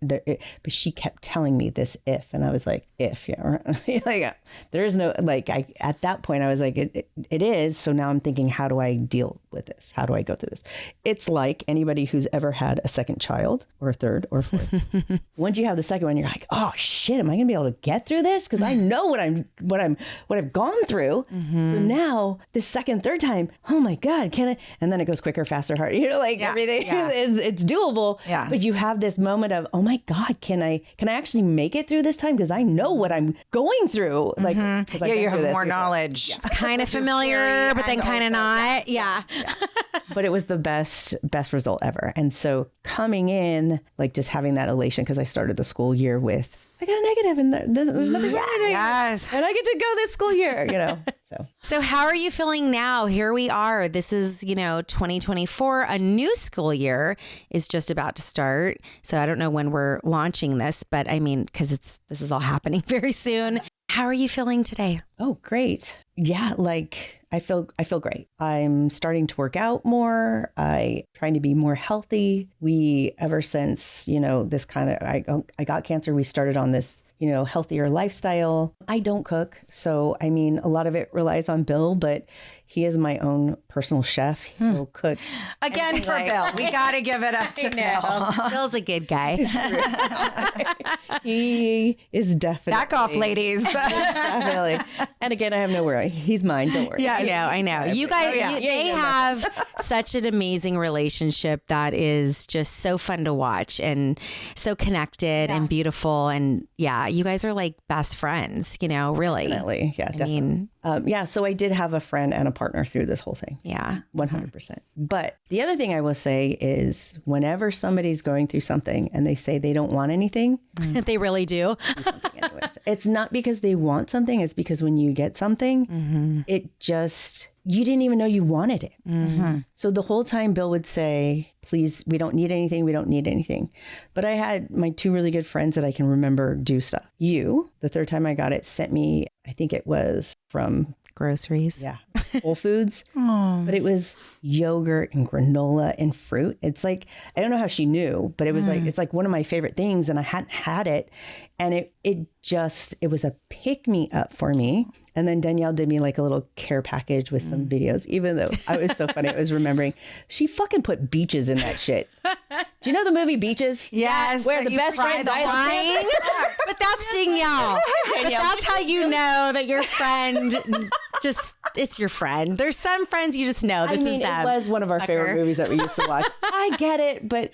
but she kept telling me this if, and I was like, if, yeah, like there is no, like at that point I was like, it is. So now I'm thinking, how do I deal with this? How do I go through this? It's like anybody who's ever had a second child or a third or a fourth. Once you have the second one, you're like, oh shit, am I gonna be able to get through this? Because I know what I've gone through. So now the second, third time, oh my God, can I? And then it goes quicker, faster, harder. Everything it's doable. Yeah. But you have this moment of, oh my God, can I actually make it through this time? Because I know what I'm going through. Like, you have more knowledge. It's kind of familiar, but then kind of not. Yeah. But it was the best result ever. And so coming in, like just having that elation, because I started the school year with, I got a negative and there's nothing wrong with it. Yes. And I get to go this school year, So how are you feeling now? Here we are. This is, 2024. A new school year is just about to start. So I don't know when we're launching this, but I mean, because this is all happening very soon. How are you feeling today? Oh, great. Yeah, like I feel great. I'm starting to work out more. Trying to be more healthy. Ever since, this kind of, I got cancer, we started on this, healthier lifestyle. I don't cook. So, I mean, a lot of it relies on Bill, but he is my own personal chef. He'll cook. Again, for Bill. We got to give it up to Bill. Bill's a good guy. He is definitely. Back off, ladies. Definitely. And again, I have no worry. He's mine. Don't worry. Yeah, I know. You guys, they have such an amazing relationship that is just so fun to watch and so connected and beautiful. And you guys are like best friends, really. Definitely. Yeah, definitely. I mean, so I did have a friend and a partner through this whole thing. Yeah. 100%. But the other thing I will say is whenever somebody's going through something and they say they don't want anything, they really do. Something anyways. It's not because they want something. It's because when you get something, it just, you didn't even know you wanted it. So the whole time Bill would say, please, we don't need anything. We don't need anything. But I had my two really good friends that I can remember do stuff. You, the third time I got it, sent me, I think it was from groceries. Yeah. Whole Foods. But it was yogurt and granola and fruit. It's like, I don't know how she knew, but it was like, it's like one of my favorite things. And I hadn't had it. And it was a pick me up for me. And then Danielle did me like a little care package with some videos, even though I was so funny. I was remembering she fucking put beaches in that shit. Do you know the movie Beaches? Yes. Where the best friend died. But that's Danielle. That's how you know that your friend it's your friend. There's some friends you just know. This is them. It was one of our favorite movies that we used to watch. I get it, but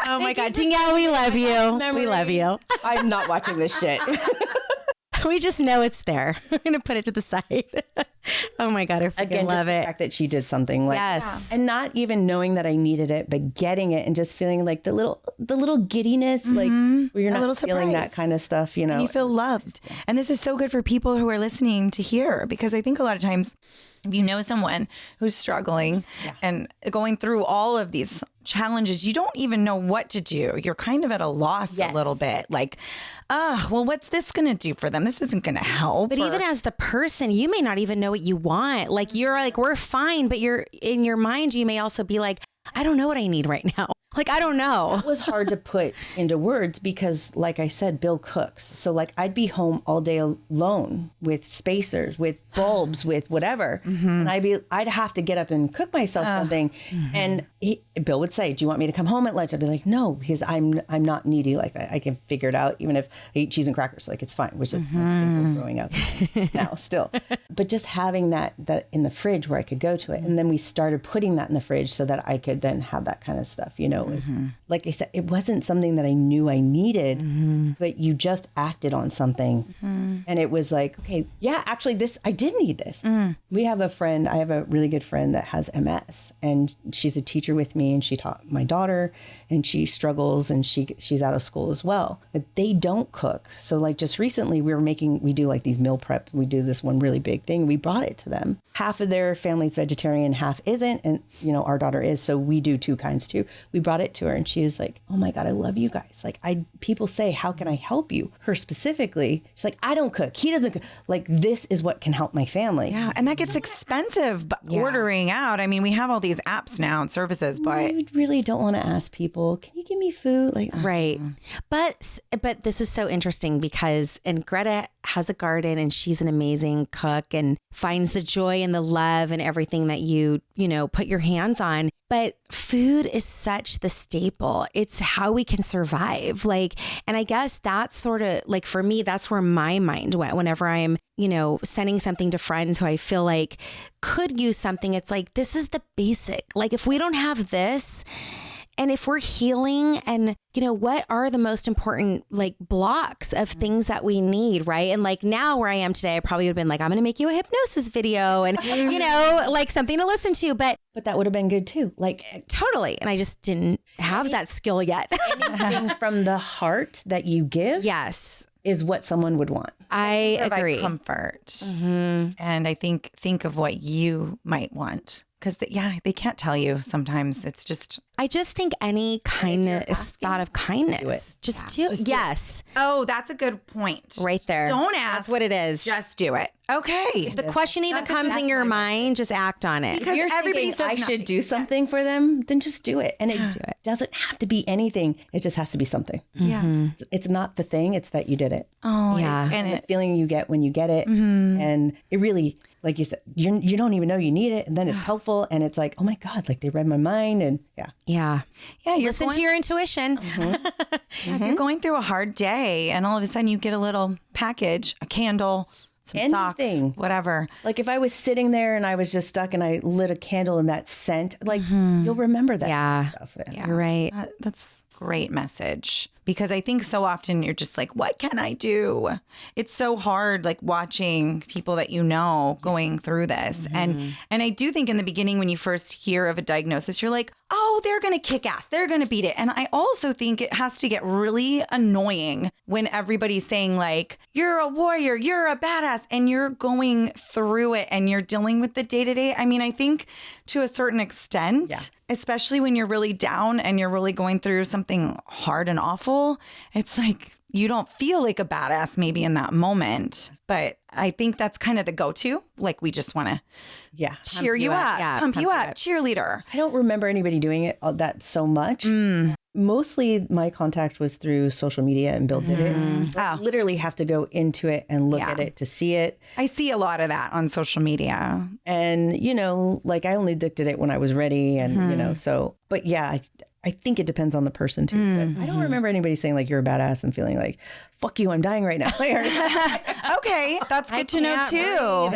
oh my God, Danielle, we love you. We love you. I'm not watching this shit. We just know it's there. We're going to put it to the side. Oh my God, I freaking love it. The fact that she did something like, and not even knowing that I needed it, but getting it and just feeling like the little giddiness, like where you're not feeling that kind of stuff, And you feel loved. And this is so good for people who are listening to hear, because I think a lot of times if you know someone who's struggling and going through all of these challenges, you don't even know what to do. You're kind of at a loss a little bit. Like, well, what's this going to do for them? This isn't going to help. But even as the person, you may not even know what you want. Like you're like, we're fine, but you're in your mind, you may also be like, I don't know what I need right now. Like, I don't know. It was hard to put into words because, like I said, Bill cooks. So, like, I'd be home all day alone with spacers, with bulbs, with whatever. And I'd have to get up and cook myself something. And Bill would say, do you want me to come home at lunch? I'd be like, no, because I'm not needy like that. I can figure it out. Even if I eat cheese and crackers, like it's fine, which is growing up now still. But just having that in the fridge where I could go to it. And then we started putting that in the fridge so that I could then have that kind of stuff, you know. It's, like I said, it wasn't something that I knew I needed, but you just acted on something. And it was like, okay, yeah, actually I did need this. We have I have a really good friend that has MS, and she's a teacher with me, and she taught my daughter, and she struggles, and she's out of school as well. But they don't cook. So like just recently we do like these meal prep. We do this one really big thing. We brought it to them. Half of their family's vegetarian, half isn't. And you know, our daughter is, so we do two kinds too. We brought it to her, and she is like, oh my God, I love you guys. Like people say, how can I help you? Her specifically, she's like, I don't cook. He doesn't cook. Like, this is what can help my family. Yeah. And that gets expensive, but ordering out. I mean, we have all these apps now and services, but I really don't want to ask people, can you give me food? Like, right. But this is so interesting because, and Greta has a garden and she's an amazing cook and finds the joy and the love and everything that you put your hands on. But food is such the staple. It's how we can survive. Like, and I guess that's sort of like, for me, that's where my mind went whenever I'm, sending something to friends who I feel like could use something. It's like, this is the basic. Like, if we don't have this, and if we're healing, and what are the most important like blocks of things that we need, right? And like now where I am today, I probably would have been like, I'm going to make you a hypnosis video and like something to listen to, but that would have been good too. Like totally. And I just didn't have that skill yet. Anything from the heart that you give, yes, is what someone would want. I agree. Comfort, and I think of what you might want. Because they can't tell you sometimes. It's just. I just think any kindness, thought of kindness. Just do it. Yes. Oh, that's a good point. Right there. Don't ask. That's what it is. Just do it. Okay. If the question even comes in your mind, just act on it. Because everybody says I should do something for them, then just do it. And it doesn't have to be anything. It just has to be something. Yeah. It's not the thing. It's that you did it. Oh, yeah. And the feeling you get when you get it. And it really, like you said, you don't even know you need it. And then it's helpful. And it's like, oh my God, like they read my mind. And Yeah. Listen to your intuition. If you're going through a hard day and all of a sudden you get a little package, a candle, some socks, whatever. Like if I was sitting there and I was just stuck and I lit a candle in that scent, like you'll remember that stuff. Yeah. You're right. That's a great message. Because I think so often you're just like, what can I do? It's so hard, like watching people that going through this. And I do think in the beginning, when you first hear of a diagnosis, you're like, oh, they're going to kick ass. They're going to beat it. And I also think it has to get really annoying when everybody's saying like, you're a warrior, you're a badass, and you're going through it and you're dealing with the day-to-day. I mean, I think to a certain extent, especially when you're really down and you're really going through something hard and awful, it's like you don't feel like a badass maybe in that moment. But I think that's kind of the go-to. Like we just want to cheer you up, pump you up, cheerleader. I don't remember anybody doing it that so much. Mostly my contact was through social media, and Bill did it. I literally have to go into it and look at it to see it. I see a lot of that on social media. And, like I only looked at it when I was ready and, so, but I think it depends on the person too. But I don't remember anybody saying like, you're a badass and feeling like, fuck you, I'm dying right now. Okay. That's good to know too.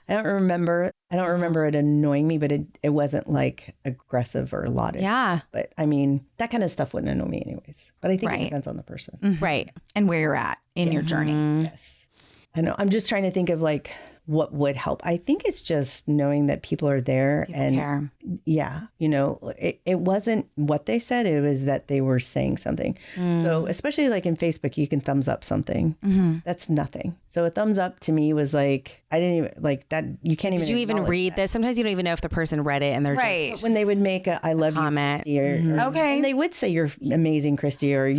I don't remember it annoying me, but it wasn't like aggressive or lauded. Yeah. But I mean, that kind of stuff wouldn't annoy me anyways. But I think it depends on the person. Right. And where you're at in your journey. Yes. I know. I'm just trying to think of like what would help. I think it's just knowing that people are there People care. yeah, you know, it wasn't what they said. It was that they were saying something. So especially like in Facebook, you can thumbs up something. That's nothing. So a thumbs up to me was like, I didn't even like that. You can't even. Did you even read this? Sometimes you don't even know if the person read it and they're Right. just when they would make a I love comment. you, Christie, or, Okay. and they would say you're amazing, Christie, or of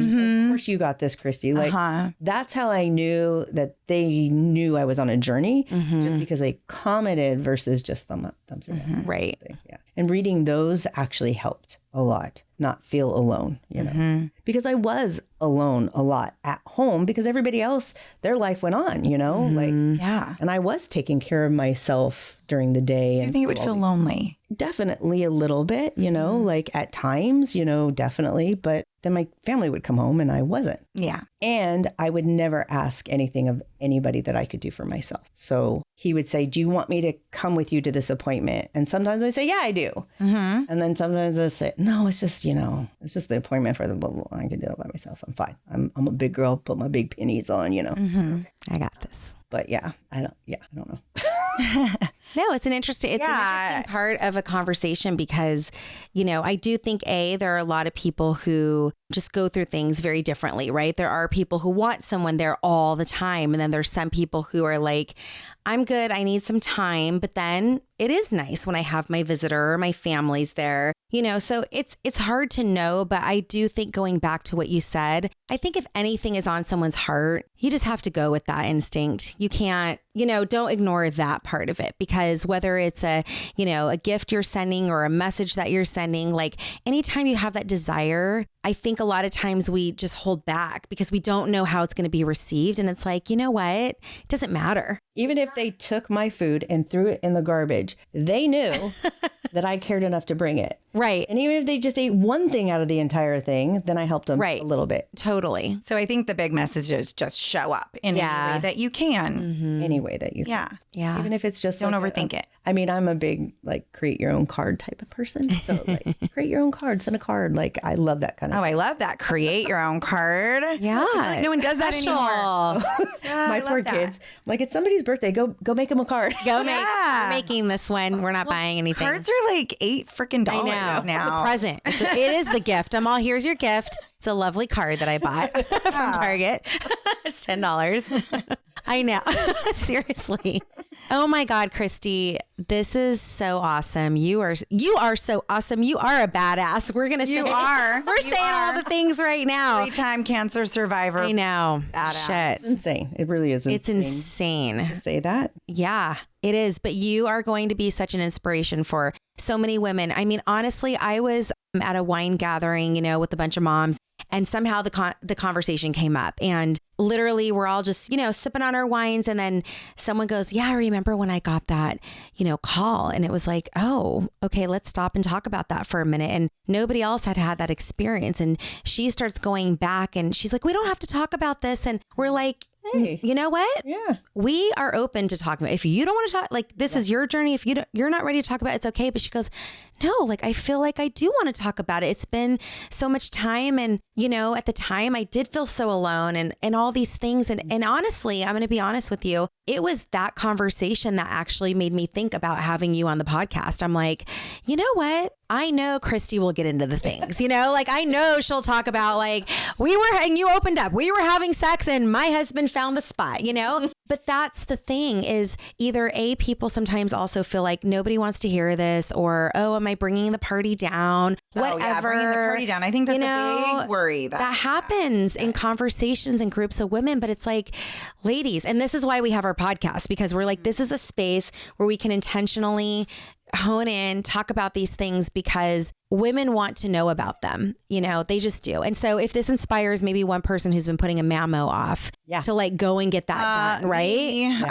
course you got this, Christie. Like that's how I knew that they knew I was on a journey, just because they commented versus just thumbs up, thumbs down. right. Yeah. And reading those actually helped a lot, not feel alone, you know, because I was alone a lot at home because everybody else, their life went on, you know, like, Yeah. and I was taking care of myself during the day. Do you think it would feel lonely? Definitely a little bit, you know, like at times, you know, definitely. But then my family would come home and I wasn't. Yeah. And I would never ask anything of anybody that I could do for myself. So he would say, do you want me to come with you to this appointment? And sometimes I say, yeah, I do. And then sometimes I say, no, it's just, you know, it's just the appointment for the blah, blah, blah. I can do it by myself. I'm fine. I'm a big girl, put my big pennies on, you know. I got this. But yeah, I don't know. No, it's an interesting part of a conversation because, you know, I do think there are a lot of people who just go through things very differently, right? There are people who want someone there all the time. And then there's some people who are like, I'm good. I need some time. But then it is nice when I have my visitor or my family's there, you know, so it's hard to know. But I do think going back to what you said, I think if anything is on someone's heart, you just have to go with that instinct. You can't, you know, don't ignore that part of it because whether it's a gift you're sending or a message that you're sending, like anytime you have that desire, I think a lot of times we just hold back because we don't know how it's going to be received. And it's like, you know what? It doesn't matter. Even if they took my food and threw it in the garbage, they knew that I cared enough to bring it. Right. And even if they just ate one thing out of the entire thing, then I helped them a little bit. Totally. So I think the big message is just show up in any way that you can. Any way that you can. Yeah. Even if it's just Don't like overthink it. I mean, I'm a big like create your own card type of person. So like create your own card, send a card. Like I love that kind of Oh, I love that. Create your own card. Yeah. I feel like no one does that anymore. my poor kids. Like it's somebody's birthday. Go make them a card. We're making this one. We're not buying anything. Cards are like $8 freaking I know. now. It's a present. It is the gift. Here's your gift. It's a lovely card that I bought from Target. It's $10. I know. Seriously. Oh my God, Christie, this is so awesome. You are so awesome. You are a badass. We're going to say You are. We're saying all the things right now. 3-time cancer survivor. I know. Badass. It's insane. It really is insane. It's insane. To say that. Yeah, it is. But you are going to be such an inspiration for so many women. I mean, honestly, I was at a wine gathering, you know, with a bunch of moms, and somehow the conversation came up, and literally we're all just, you know, sipping on our wines. And then someone goes, yeah, I remember when I got that, you know, call. And it was like, oh, okay, let's stop and talk about that for a minute. And nobody else had had that experience. And she starts going back and she's like, we don't have to talk about this. And we're like, Hey. you know what? Yeah. We are open to talking about. If you don't want to talk, like this is your journey. If you're not ready to talk about it, it's okay. But she goes, no, like I feel like I do want to talk about it. It's been so much time, and you know, at the time I did feel so alone, and all these things. And honestly, I'm going to be honest with you. It was that conversation that actually made me think about having you on the podcast. I'm like, you know what? I know Christie will get into the things, you know, like I know she'll talk about like and you opened up, we were having sex and my husband found the spot, you know, but that's the thing is either people sometimes also feel like nobody wants to hear this, or, oh, am I bringing the party down? Whatever. Oh, yeah, bringing the party down. I think that's a big worry. That happens in conversations and groups of women, but it's like, ladies, and this is why we have our podcast, because we're like, this is a space where we can intentionally hone in, talk about these things because women want to know about them. You know, they just do. And so if this inspires maybe one person who's been putting a mammo off to like go and get that done, right? Me,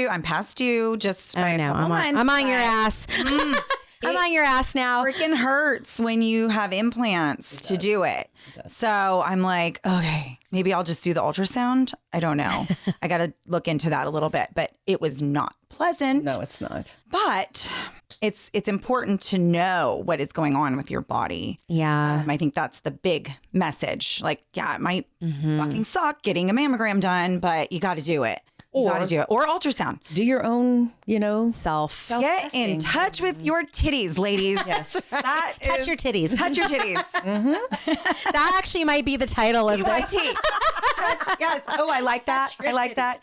I'm past due just by a couple months. I'm on your ass. I'm on your ass now. Freaking hurts when you have implants to do it. So I'm like, okay, maybe I'll just do the ultrasound. I don't know. I got to look into that a little bit, but it was not pleasant. No, it's not. But it's important to know what is going on with your body. Yeah. I think that's the big message. Like, yeah, it might fucking suck getting a mammogram done, but you got to do it. You got to do it. Or ultrasound. Do your own, Self. Get in touch with your titties, ladies. Yes. Touch your titties. Touch your titties. That actually might be the title of this. Touch, yes. Oh, I like that. I like that.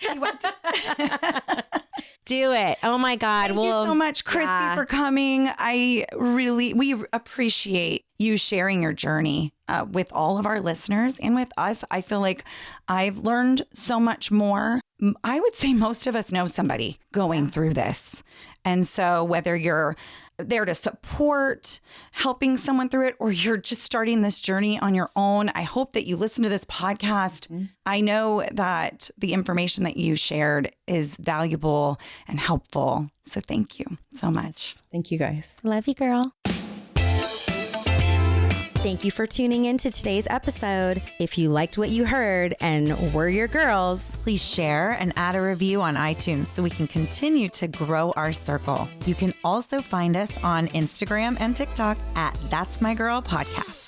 Do it. Oh my God. Thank you so much, Christy, for coming. We appreciate you sharing your journey with all of our listeners and with us. I feel like I've learned so much more. I would say most of us know somebody going through this. And so whether you're there to support, helping someone through it, or you're just starting this journey on your own, I hope that you listen to this podcast. Mm-hmm. I know that the information that you shared is valuable and helpful. So thank you so much. Thank you, guys. Love you, girl. Thank you for tuning in to today's episode. If you liked what you heard and we're your girls, please share and add a review on iTunes so we can continue to grow our circle. You can also find us on Instagram and TikTok at That's My Girl Podcast.